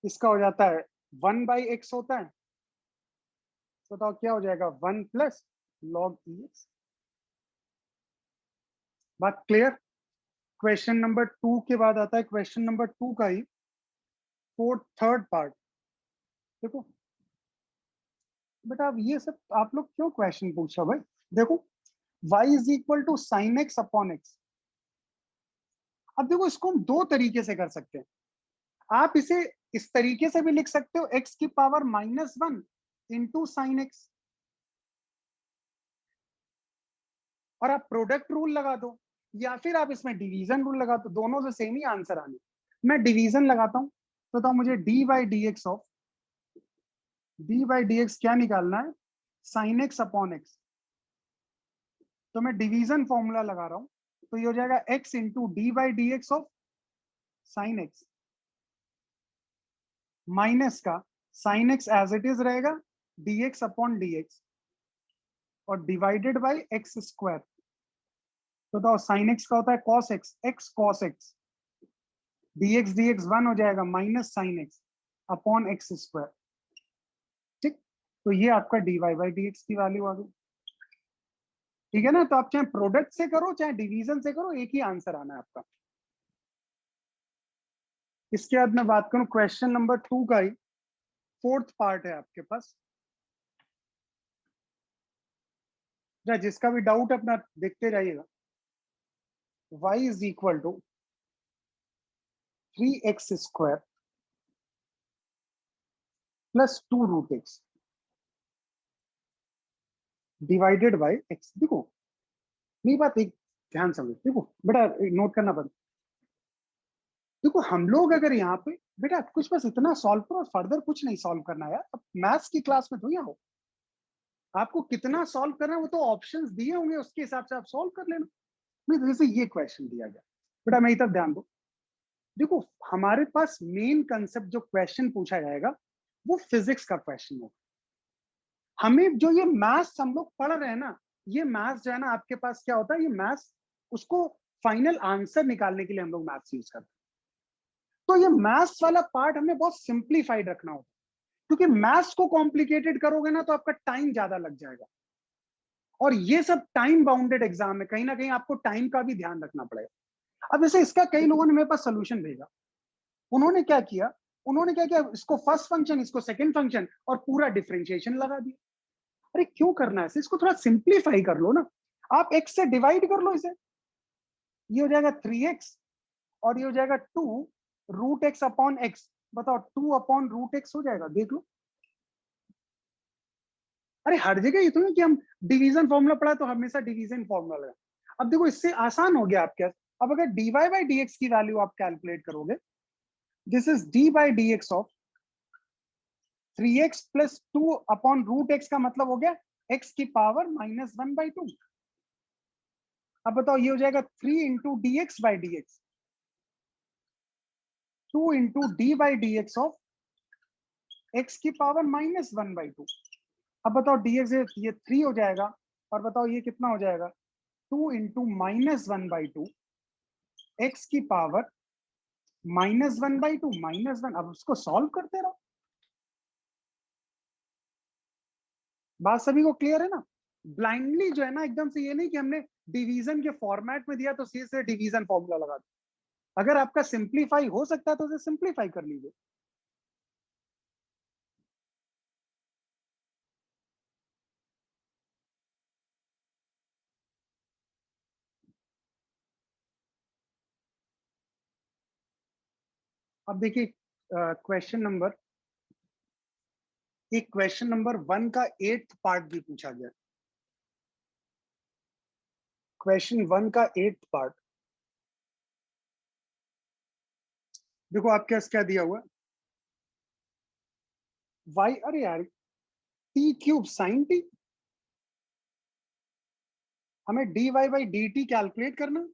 इसका हो जाता है 1 बाई x होता है, तो बताओ क्या हो जाएगा 1 प्लस log ex। बात क्लियर। क्वेश्चन नंबर 2 के बाद आता है क्वेश्चन नंबर 2 का ही थर्ड पार्ट। देखो बेटा अब ये सब आप लोग क्यों क्वेश्चन पूछ रहे हो भाई। देखो y is equal to sine x upon x. अब देखो इसको हम दो तरीके से कर सकते हैं। आप इसे इस तरीके से भी लिख सकते हो, x की पावर -1 इंटू साइन एक्स, और आप प्रोडक्ट रूल लगा दो, या फिर आप इसमें डिवीजन रूल लगा दो, दोनों से सेम ही आंसर आने। मैं डिवीजन लगाता हूं, तो मुझे d by D X of d by D x क्या निकालना है, साइन एक्स अपॉन एक्स। तो मैं डिवीजन फॉर्मूला लगा रहा हूं, तो ये हो जाएगा x into D by D X of sine X minus का sine X as it is रहेगा dx अपॉन dx और डिवाइडेड बाई एक्स स्क्वायर। तो बताओ साइन एक्स का होता है cos x, x cos x, dx dx 1 हो जाएगा minus sine x upon x square. ठीक, तो ये आपका dy बाई dx की वैल्यू आ गई। ठीक है ना, तो आप चाहे प्रोडक्ट से करो चाहे डिवीजन से करो, एक ही आंसर आना है आपका। इसके बाद मैं बात करूं क्वेश्चन नंबर 2 का ही फोर्थ पार्ट है आपके पास, जिसका भी डाउट अपना देखते जाइएगा। y is equal to 3x square plus 2 root x divided by x। देखो मेरी बात एक ध्यान समझो, देखो बेटा नोट करना पड़ता। देखो हम लोग अगर यहाँ पे बेटा कुछ बस इतना सॉल्व करो, फर्दर कुछ नहीं सॉल्व करना यार। अब मैथ्स की क्लास में थोड़ी हो, आपको कितना सॉल्व करना है वो तो ऑप्शंस दिए होंगे, उसके हिसाब से आप सॉल्व कर लेना। मैं जैसे ये क्वेश्चन दिया गया बेटा, मेरी तरफ ध्यान दो। देखो हमारे पास मेन कंसेप्ट जो क्वेश्चन पूछा जाएगा वो फिजिक्स का क्वेश्चन होगा। हमें जो ये मैथ्स हम लोग पढ़ रहे हैं ना, ये मैथ्स जो है ना आपके पास क्या होता है, ये मैथ्स उसको फाइनल आंसर निकालने के लिए हम लोग मैथ्स यूज करते हैं। तो ये मैथ्स वाला पार्ट हमें बहुत सिंप्लीफाइड रखना होता है, क्योंकि मैथ्स को कॉम्प्लिकेटेड करोगे ना तो आपका टाइम ज्यादा लग जाएगा, और ये सब टाइम बाउंडेड एग्जाम है, कहीं ना कहीं आपको टाइम का भी ध्यान रखना पड़ेगा। अब जैसे इसका कई लोगों ने मेरे पास सोल्यूशन भेजा, उन्होंने क्या किया, इसको फर्स्ट फंक्शन, इसको सेकंड फंक्शन और पूरा डिफरेंशिएशन लगा दिया। अरे क्यों करना है, इसको थोड़ा सिंप्लीफाई कर लो ना, आप x से डिवाइड कर लो इसे, ये हो जाएगा 3x और ये हो जाएगा 2 रूट एक्स अपॉन एक्स। बताओ 2 अपॉन रूट एक्स हो जाएगा, देख लो। अरे हर जगह ये तो नहीं कि हम डिवीजन फॉर्मूला पढ़ा तो हमेशा डिवीजन फॉर्मूला लगा। अब देखो इससे आसान हो गया आपके। अब अगर dy बाई dx की वैल्यू आप कैलकुलेट करोगे, this is d by dx of 3x plus 2 upon root x का मतलब हो गया x की पावर -1/2। अब बताओ ये हो जाएगा 3 into D x by D x, 2 into D by D X of x की पावर -1/2। अब बताओ dx ये 3 हो जाएगा और बताओ ये कितना हो जाएगा 2 इंटू -1/2 x की पावर -1/2 -1। अब उसको सॉल्व करते रहो। बात सभी को क्लियर है ना? ब्लाइंडली जो है ना, एकदम से ये नहीं कि हमने डिवीजन के फॉर्मेट में दिया तो सीधे से डिवीजन फॉर्मूला लगा दो। अगर आपका सिंप्लीफाई हो सकता है तो उसे सिंप्लीफाई कर लीजिए। अब देखिए क्वेश्चन नंबर, एक क्वेश्चन नंबर 1 का 8th पार्ट भी पूछा गया। क्वेश्चन 1 का 8th पार्ट देखो आपके पास क्या दिया हुआ है, y, अरे यार t क्यूब साइन t, हमें dy बाई dt कैलकुलेट करना।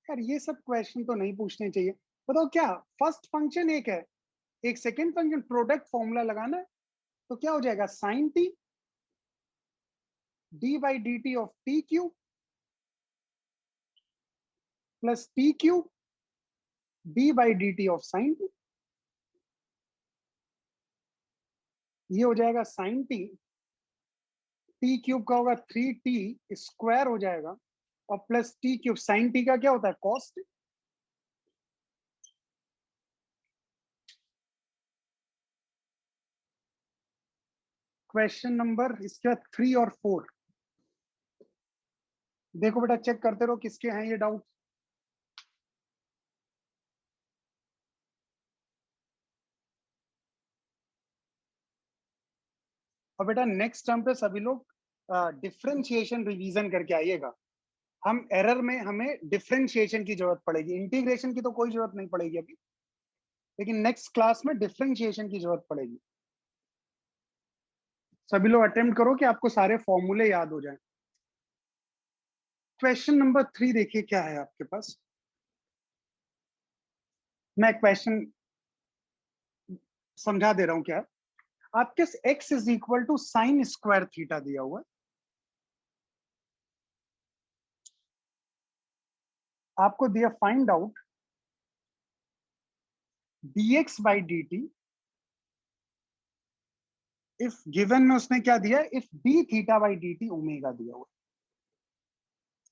यार ये सब क्वेश्चन तो नहीं पूछने चाहिए। बताओ क्या फर्स्ट फंक्शन एक है, एक सेकेंड फंक्शन, प्रोडक्ट फॉर्मूला लगाना है तो क्या हो जाएगा sine t d by D t of t cube plus t cube d by D t of sine t. ये हो जाएगा साइन टी, टी क्यूब का होगा 3t स्क्वायर हो जाएगा और plus t cube, sine t का क्या होता है कॉस टी। क्वेश्चन नंबर इसके बाद 3 और 4 देखो बेटा, चेक करते रहो किसके हैं ये डाउट। और बेटा नेक्स्ट टर्म पे सभी लोग डिफरेंशिएशन रिवीजन करके आइएगा। हम एरर में हमें डिफरेंशिएशन की जरूरत पड़ेगी, इंटीग्रेशन की तो कोई जरूरत नहीं पड़ेगी अभी, लेकिन नेक्स्ट क्लास में डिफरेंशिएशन की जरूरत पड़ेगी। सभी लोग अटेम्प्ट करो कि आपको सारे फॉर्मूले याद हो जाएं। क्वेश्चन नंबर 3 देखिए क्या है आपके पास। मैं क्वेश्चन समझा दे रहा हूं। क्या आपके x is equal to sine square theta दिया हुआ है, आपको दिया find out dx by D t if given में उसने क्या दिया, if d theta by D t omega दिया हुआ।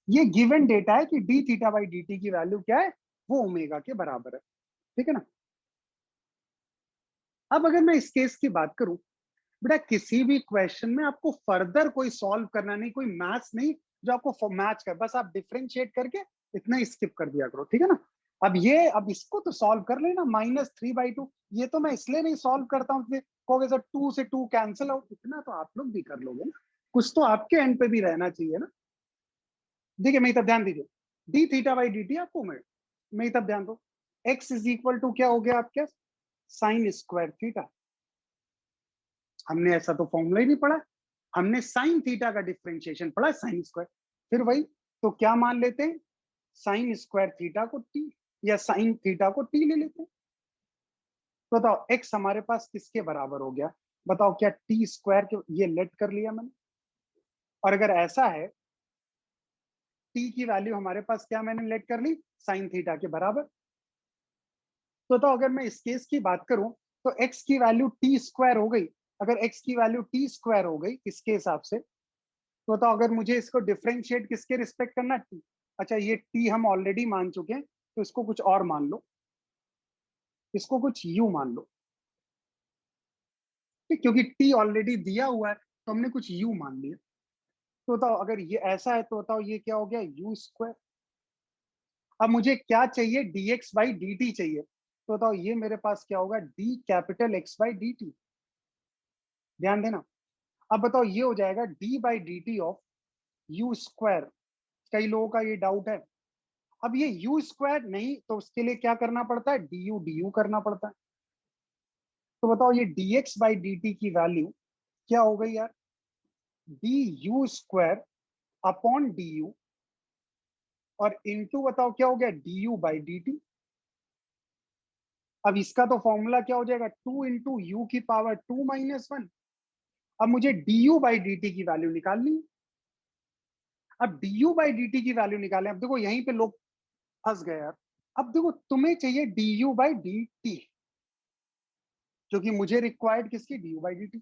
ये गिवन डेटा है कि d theta by D t की वैल्यू क्या है, वो ओमेगा के बराबर है। ठीक है ना? अब अगर मैं इस केस की बात करूं, बेटा किसी भी क्वेश्चन में आपको फर्दर कोई सॉल्व करना नहीं, कोई मैथ्स नहीं जो आपको मैच कर, बस आप डिफरेंशिएट करके इतना ही स्किप कर दिया करो। ठीक है ना? अब इसको तो सॉल्व कर लेना, -3/2। ये तो मैं इसलिए नहीं सॉल्व करता हूँ, कहोगे सर 2 से 2 कैंसिल आउट, इतना तो आप लोग भी कर लोगे ना, कुछ तो आपके एंड पे भी रहना चाहिए ना। देखिए मेरी तरफ ध्यान दीजिए, D theta by D t आपको मेरी तरफ ध्यान दो, एक्स इज इक्वल टू क्या हो गया आपके साइन स्क्वायर थीटा। हमने ऐसा तो फॉर्मूला ही नहीं पढ़ा, हमने साइन थीटा का डिफरेंशिएशन पढ़ा, साइन स्क्वायर। फिर वही तो क्या मान लेते हैं, साइन स्क्वायर थीटा को टी या साइन थीटा को टी ले लेते हैं। तो बताओ एक्स हमारे पास किसके बराबर हो गया, बताओ क्या टी स्क्वायर के, ये लेट कर लिया मैंने। और अगर ऐसा है टी की वैल्यू हमारे पास क्या मैंने लेट कर ली, साइन थीटा के बराबर। तो बताओ अगर मैं इस केस की बात करूं तो एक्स की वैल्यू टी स्क्वायर हो गई। अगर एक्स की वैल्यू टी स्क्वायर हो गई इसके हिसाब से, तो बताओ अगर मुझे इसको डिफरेंशिएट किसके रिस्पेक्ट करना, टी। अच्छा ये टी हम ऑलरेडी मान चुके हैं, तो इसको कुछ और मान लो, इसको कुछ यू मान लो, ठीक, क्योंकि टी ऑलरेडी दिया हुआ है तो हमने कुछ यू मान लिया। तो बताओ अगर ये ऐसा है तो बताओ ये क्या हो गया, यू स्क्वायर। अब मुझे क्या चाहिए, dx बाई dt चाहिए, तो बताओ ये मेरे पास क्या होगा, d capital x by dt। ध्यान देना। अब बताओ ये हो जाएगा d by D t of you square. कई लोगों का ये डाउट है। अब ये यू स्क्वायर नहीं, तो उसके लिए क्या करना पड़ता है, du करना पड़ता है। तो बताओ ये dx बाई dt की वैल्यू क्या हो गई यार, du स्क्वायर अपॉन du, और इनटू बताओ क्या हो गया, du बाई dt। अब इसका तो फॉर्मूला क्या हो जाएगा, 2 इंटू यू की पावर 2 - 1। अब मुझे du बाई dt की वैल्यू निकालनी है। अब du बाई dt की वैल्यू निकालें, अब देखो यहीं पे लोग फंस गए यार। अब देखो तुम्हें चाहिए du बाई dt, जो कि मुझे रिक्वायर्ड किसकी, du बाई dt।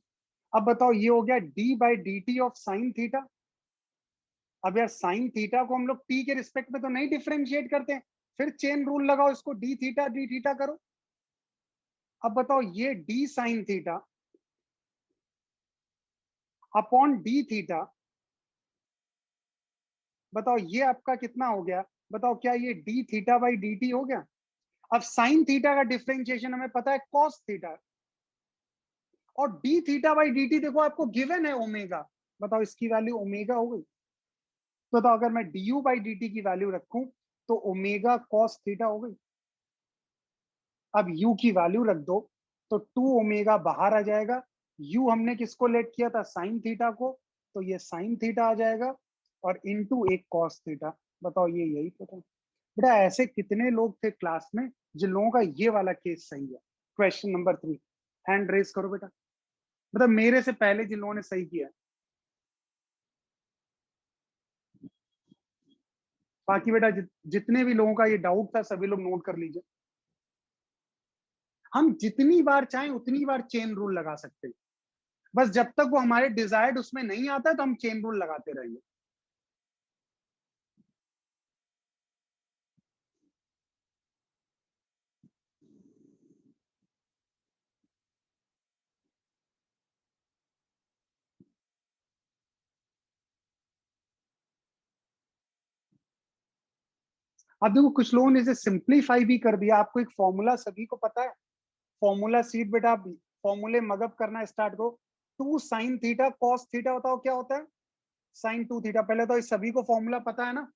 अब बताओ ये हो गया d by dt of sine theta. अब यार साइन थीटा को हम लोग t के रिस्पेक्ट में तो नहीं डिफरेंशिएट करते हैं, फिर चेन रूल लगाओ, इसको d थीटा करो। अब बताओ ये d sine theta upon d theta, बताओ ये आपका कितना हो गया, बताओ क्या ये d थीटा बाई dt हो गया। अब साइन थीटा का डिफरेंशिएशन हमें पता है कॉस थीटा, और d थीटा बाई dt देखो आपको गिवन है ओमेगा, बताओ इसकी वैल्यू ओमेगा हो गई। तो बताओ अगर मैं du बाई dt की वैल्यू रखूं तो ओमेगा कॉस थीटा हो गई। अब u की वैल्यू रख दो तो 2 ओमेगा बाहर आ जाएगा। u हमने किसको लेट किया था, साइन थीटा को, तो ये साइन थीटा आ जाएगा, और इनटू एक कॉस थीटा। बताओ ये यही तो था। बेटा ऐसे कितने लोग थे क्लास में जिन लोगों का ये वाला केस सही है। क्वेश्चन नंबर 3, हैंड रेज करो बेटा, मतलब मेरे से पहले जिन लोगों ने सही किया। बाकी बेटा जितने भी लोगों का ये डाउट था सभी लोग नोट कर लीजिए। हम जितनी बार चाहें उतनी बार चेन रूल लगा सकते हैं, बस जब तक वो हमारे डिजायर्ड उसमें नहीं आता है तो हम चेन रूल लगाते रहेंगे। अब देखो कुछ लोगों ने इसे सिंप्लीफाई भी कर दिया। आपको एक फॉर्मूला सभी को पता है, फॉर्मूला सीट बेटा, आप फॉर्मूले मगअप करना स्टार्ट करो। 2 साइन थीटा कॉस थीटा, बताओ क्या होता है, साइन 2 थीटा। पहले तो इस सभी को फॉर्मूला पता है ना।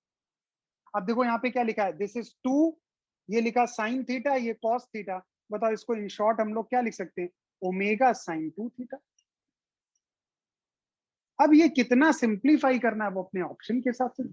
अब देखो यहाँ पे क्या लिखा है, दिस इज 2, ये लिखा साइन थीटा, ये कॉस थीटा। बताओ इसको इन शॉर्ट हम लोग क्या लिख सकते हैं, ओमेगा साइन 2 थीटा। अब ये कितना सिंप्लीफाई करना है वो अपने ऑप्शन के हिसाब से।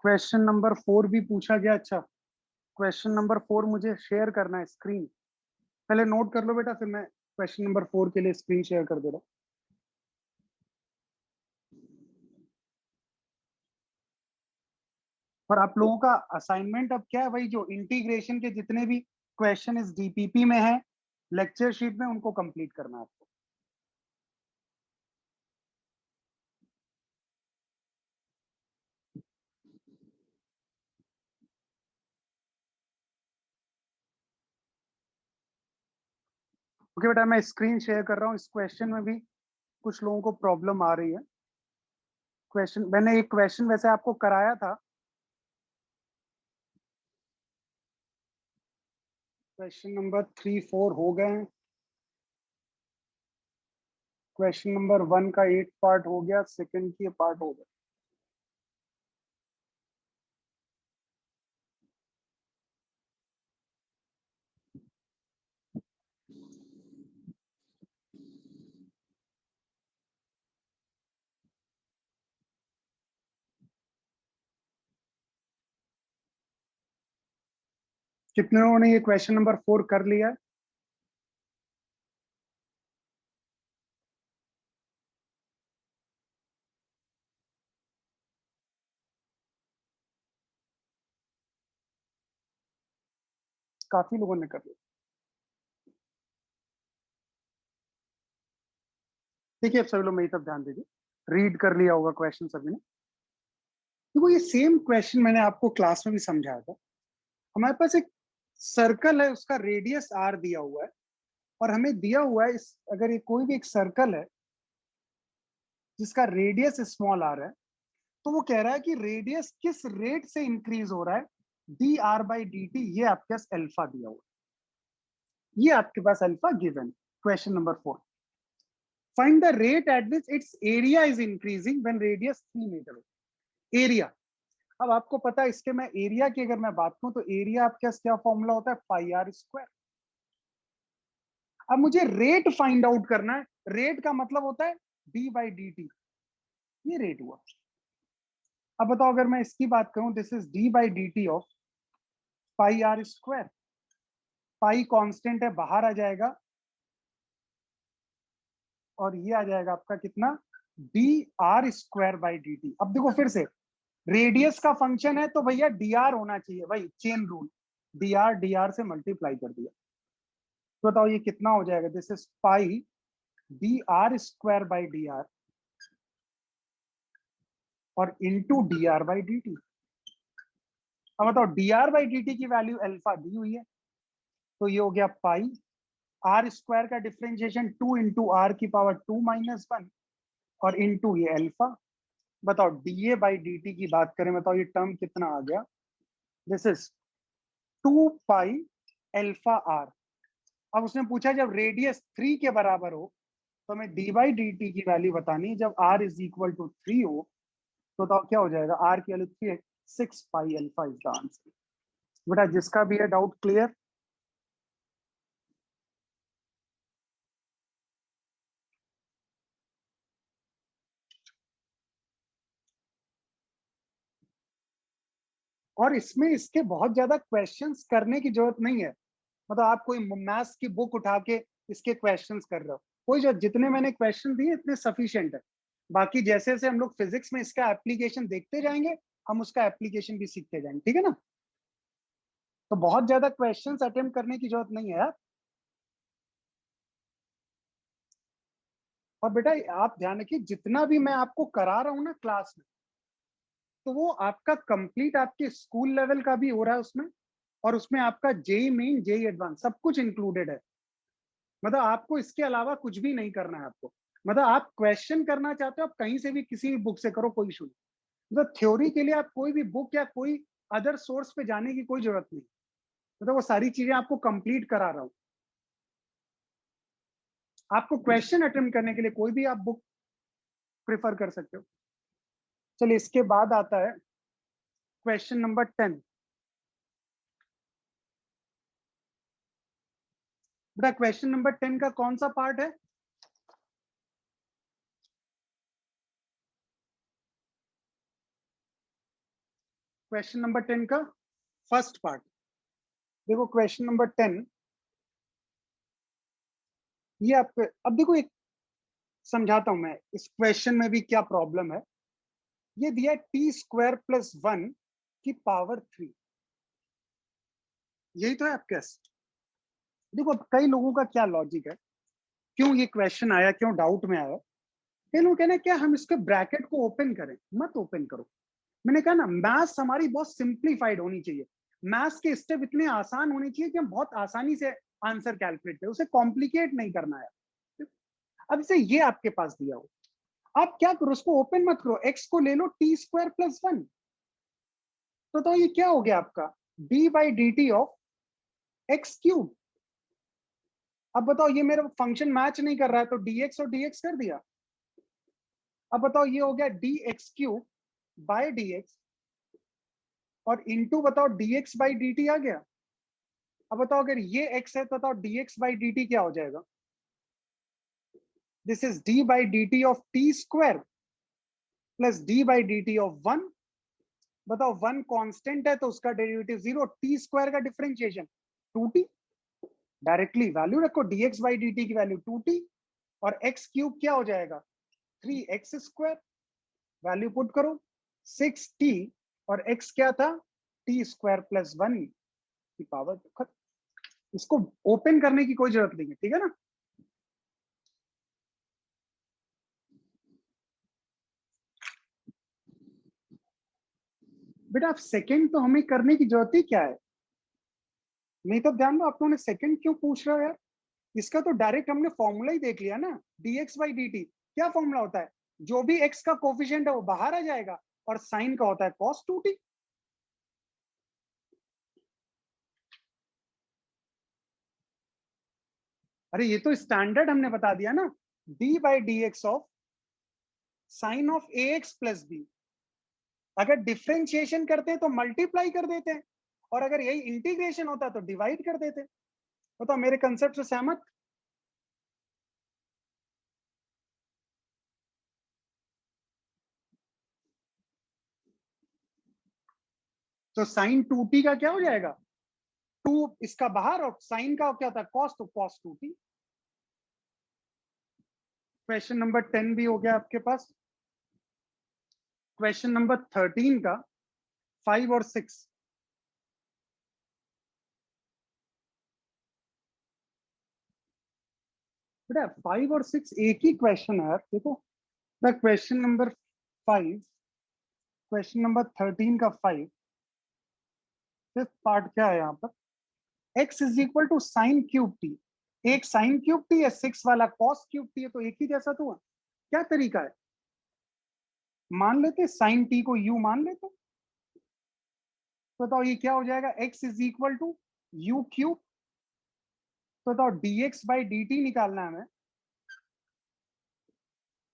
क्वेश्चन नंबर 4 भी पूछा गया। अच्छा क्वेश्चन नंबर 4 मुझे शेयर करना है स्क्रीन, पहले नोट कर लो बेटा, फिर मैं क्वेश्चन नंबर 4 के लिए स्क्रीन शेयर कर दे रहा हूँ। और आप लोगों का असाइनमेंट अब क्या है, वही जो इंटीग्रेशन के जितने भी क्वेश्चन इस डीपीपी में है लेक्चर शीट में, उनको कंप्लीट करना है आपको। ओके बेटा मैं स्क्रीन शेयर कर रहा हूँ। इस क्वेश्चन में भी कुछ लोगों को प्रॉब्लम आ रही है। क्वेश्चन मैंने एक क्वेश्चन वैसे आपको कराया था, क्वेश्चन नंबर 3 4 हो गए हैं। क्वेश्चन नंबर 1 का 8 पार्ट हो गया, सेकंड की पार्ट हो गया। कितने लोगों ने ये क्वेश्चन नंबर 4 कर लिया है? काफी लोगों ने कर लिया। देखिए अब सभी लोग मेरी तरफ ध्यान दीजिए, रीड कर लिया होगा क्वेश्चन सभी ने। देखो ये सेम क्वेश्चन मैंने आपको क्लास में भी समझाया था। हमारे पास एक सर्कल है, उसका रेडियस आर दिया हुआ है और हमें दिया हुआ है इस, अगर ये कोई भी एक सर्कल है जिसका रेडियस स्मॉल आर है, तो वो कह रहा है कि रेडियस किस रेट से इंक्रीज हो रहा है, D are by D T. ये आपके पास अल्फा दिया हुआ है, ये आपके पास alpha given. Question number 4, find the rate at which its area is increasing when radius 3 metre. Area, अब आपको पता है इसके, मैं एरिया की अगर मैं बात करूं तो एरिया आपके पास क्या फॉर्मूला होता है, पाई आर स्क्वायर। अब मुझे रेट फाइंड आउट करना है, रेट का मतलब होता है डी बाई डी टी, ये रेट हुआ। अब बताओ अगर मैं इसकी बात करूं, this is d by D t of pi r square. Pi constant है, बाहर आ जाएगा और ये आ जाएगा आपका कितना, D r square by D t. अब देखो फिर से, रेडियस का फंक्शन है तो भैया डी आर होना चाहिए, भाई चेन रूल, डी आर से मल्टीप्लाई कर दिया। तो बताओ ये कितना हो जाएगा, this is pi d r square by d r और into d are by D t. अब बताओ d are by D t की वैल्यू अल्फा दी हुई है, तो ये हो गया पाई आर स्क्वायर का डिफरेंशिएशन 2 इंटू आर की पावर 2 माइनस 1 और इंटू ये अल्फा। बताओ D A by D t की बात करें, बताओ ये टर्म कितना आ गया, this is 2 pi alpha r. अब उसने पूछा जब रेडियस 3 के बराबर हो तो हमें डी बाई डी टी की वैल्यू बतानी है, जब आर इज इक्वल टू 3 हो तो बताओ क्या हो जाएगा, आर की वैल्यू 3 है, 6 pi alpha is the answer. बेटा जिसका भी है डाउट क्लियर? और इसमें इसके बहुत ज्यादा क्वेश्चंस करने की जरूरत नहीं है, मतलब आप कोई मैथ्स की बुक उठा के इसके क्वेश्चंस कर रहे हो, कोई जो, जितने मैंने क्वेश्चन दिए इतने सफिशिएंट है। बाकी जैसे जैसे हम लोग फिजिक्स में इसका एप्लीकेशन देखते जाएंगे, हम उसका एप्लीकेशन भी सीखते जाएंगे, ठीक है ना। तो बहुत ज्यादा क्वेश्चंस अटेम्प्ट करने की जरूरत नहीं है यार। और बेटा आप ध्यान रखिए, जितना भी मैं आपको करा रहा हूं ना क्लास में, तो वो आपका कंप्लीट आपके स्कूल लेवल का भी हो रहा है उसमें, और उसमें आपका जेई मेन जेई एडवांस सब कुछ इंक्लूडेड है। मतलब आपको इसके अलावा कुछ भी नहीं करना है आपको। मतलब आप क्वेश्चन करना चाहते हो, आप कहीं से भी किसी भी बुक से करो, कोई इशू नहीं। मतलब थ्योरी के लिए आप कोई भी बुक या कोई अदर सोर्स पे जाने की कोई जरूरत नहीं। मतलब वो सारी चीजें आपको कंप्लीट करा रहा हूं। आपको क्वेश्चन अटेम्प्ट करने के लिए कोई भी आप बुक प्रेफर कर सकते हो। चलिए इसके बाद आता है क्वेश्चन नंबर 10। बेटा क्वेश्चन नंबर 10 का कौन सा पार्ट है? क्वेश्चन नंबर 10 का फर्स्ट पार्ट। देखो क्वेश्चन नंबर 10, ये आपके, अब देखो एक समझाता हूं मैं इस क्वेश्चन में भी क्या प्रॉब्लम है। ये दिया है टी स्क्वायर प्लस 1 की पावर 3, यही तो है आपके पास। देखो अब कई लोगों का क्या लॉजिक है, क्यों ये क्वेश्चन आया, क्यों डाउट में आया। कई लोग कहना क्या हम इसके ब्रैकेट को ओपन करें, मत ओपन करो। मैंने कहा ना मैथ्स हमारी बहुत सिंप्लीफाइड होनी चाहिए, मैथ्स के स्टेप इतने आसान होने चाहिए कि हम बहुत आसानी से आंसर कैलकुलेट करें, उसे कॉम्प्लिकेट नहीं करना है। अब इसे ये आपके पास दिया हो, आप क्या करो, उसको ओपन मत करो, एक्स को ले लो टी स्क्वायर प्लस 1। तो ये क्या हो गया आपका, D by D t of x cube. अब बताओ ये मेरा फंक्शन मैच नहीं कर रहा है, तो dx और dx कर दिया। अब बताओ ये हो गया D x cube by D X और इंटू बताओ dx बाई डी टी आ गया। अब बताओ अगर ये x है तो बताओ dx बाई डी टी क्या हो जाएगा, this is d by D t of T square plus d by D t of 1 बताओ 1 कांस्टेंट है तो उसका डेरिवेटिव 0, टी स्क्वायर का डिफरेंशिएशन 2t, डायरेक्टली वैल्यू रखो, dx बाई dt की वैल्यू 2t और x क्यूब क्या हो जाएगा 3x स्क्वायर, वैल्यू पुट करो 6t और x क्या था t स्क्वायर प्लस 1 की पावर। इसको ओपन करने की कोई जरूरत नहीं है, ठीक है ना। बेटा आप सेकंड तो हमें करने की जरूरत ही क्या है, नहीं तो ध्यान दो आप लोगों ने सेकंड क्यों पूछ रहे हो यार, इसका तो डायरेक्ट हमने फॉर्मूला ही देख लिया ना, dx बाई dt क्या फॉर्मूला होता है, जो भी x का कोफिशिएंट है वो बाहर आ जाएगा और साइन का होता है cos 2t। अरे ये तो स्टैंडर्ड हमने बता दिया ना, d by D X of sign of ax plus b, अगर डिफरेंशिएशन करते हैं तो मल्टीप्लाई कर देते हैं और अगर यही इंटीग्रेशन होता तो डिवाइड कर देते। बताओ मेरे कंसेप्ट से सहमत। तो साइन 2t का क्या हो जाएगा 2 इसका बाहर और साइन का क्या होता है cos, तो cos 2t। क्वेश्चन नंबर 10 भी हो गया आपके पास। क्वेश्चन नंबर 13 का 5 और 6, बेटा 5 और 6 एक ही क्वेश्चन है यार, देखो the question number 5, question number 13 का 5, फिफ्थ पार्ट क्या है यहाँ पर, x is equal to sine cube t, एक साइन क्यूब टी है 6 वाला कॉस क्यूब टी है, तो एक ही जैसा तो हुआ। क्या तरीका है, मान लेते साइन टी को u मान लेते, बताओ ये क्या हो जाएगा x is equal to u cube, तो बताओ dx बाई डी टी निकालना है हमें,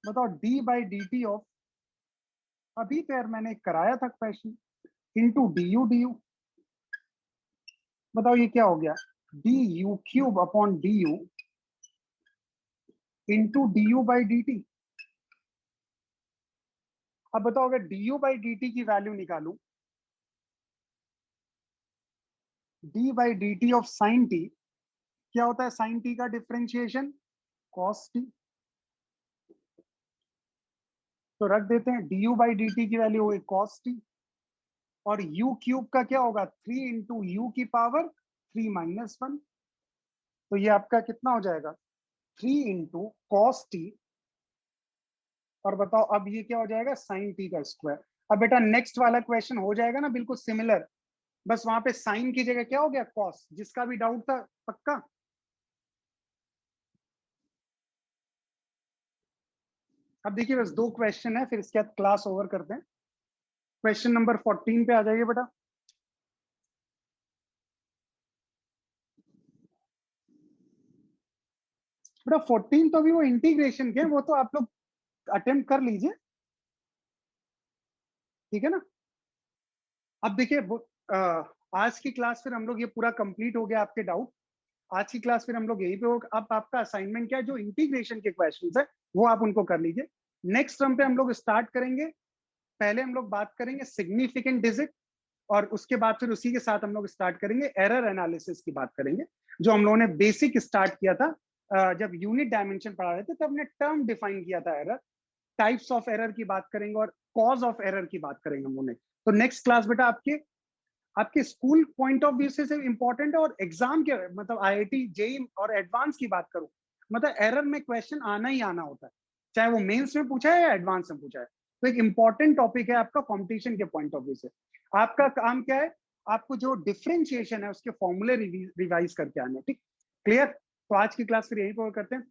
बताओ d by D t of, अभी तो यार मैंने कराया था क्वेश्चन, इंटू डी यू, बताओ ये क्या हो गया D u cube upon D you into D you by D t. अब बताओ अगर D you by D t की वैल्यू निकालू, D by D t of sine T क्या होता है, साइन टी का डिफरेंशिएशन कॉस टी, तो रख देते हैं D you by D t की वैल्यू होगी कॉस टी और यू क्यूब का क्या होगा 3 इंटू यू की पावर 3 माइनस 1, तो ये आपका कितना हो जाएगा 3 इंटू कॉस टी और बताओ अब ये क्या हो जाएगा साइन टी का स्क्वायर। अब बेटा नेक्स्ट वाला क्वेश्चन हो जाएगा ना बिल्कुल सिमिलर, बस वहां पे साइन की जगह क्या हो गया कॉस, जिसका भी डाउट था पक्का। अब देखिए बस 2 क्वेश्चन है फिर इसके बाद क्लास ओवर करते हैं। क्वेश्चन नंबर 14 पे आ जाइए बेटा। बेटा 14 तो अभी वो इंटीग्रेशन के, वो तो आप लोग अटेम्प्ट कर लीजिए, ठीक है ना। अब देखिए आज की क्लास फिर हम लोग ये पूरा कंप्लीट हो गया आपके डाउट, आज की क्लास फिर हम लोग यही पे हो, अब आपका असाइनमेंट क्या है, जो इंटीग्रेशन के क्वेश्चंस है वो आप उनको कर लीजिए। नेक्स्ट टर्म पे हम लोग स्टार्ट करेंगे, पहले हम लोग बात करेंगे सिग्निफिकेंट डिजिट और उसके बाद फिर उसी के साथ हम लोग स्टार्ट करेंगे एरर एनालिसिस की बात करेंगे, जो हम लोगों ने बेसिक स्टार्ट किया था जब यूनिट डायमेंशन पढ़ा रहे थे तब हमने टर्म डिफाइन किया था एरर, टाइप्स ऑफ एरर की बात करेंगे और कॉज ऑफ एरर की बात करेंगे हम लोग। तो नेक्स्ट क्लास बेटा आपके स्कूल पॉइंट ऑफ व्यू से इंपॉर्टेंट है और एग्जाम के मतलब आईआईटी जेई और एडवांस की बात करूं, मतलब एरर में क्वेश्चन आना ही आना होता है, चाहे वो मेंस में पूछा है या एडवांस में पूछा है, तो एक इंपॉर्टेंट टॉपिक है आपका कंपटीशन के पॉइंट ऑफ व्यू से। आपका काम क्या है, आपको जो डिफरेंशिएशन है उसके फॉर्मूले रिवाइज करके आने, ठीक क्लियर। तो आज की क्लास फिर यहीं पर करते हैं।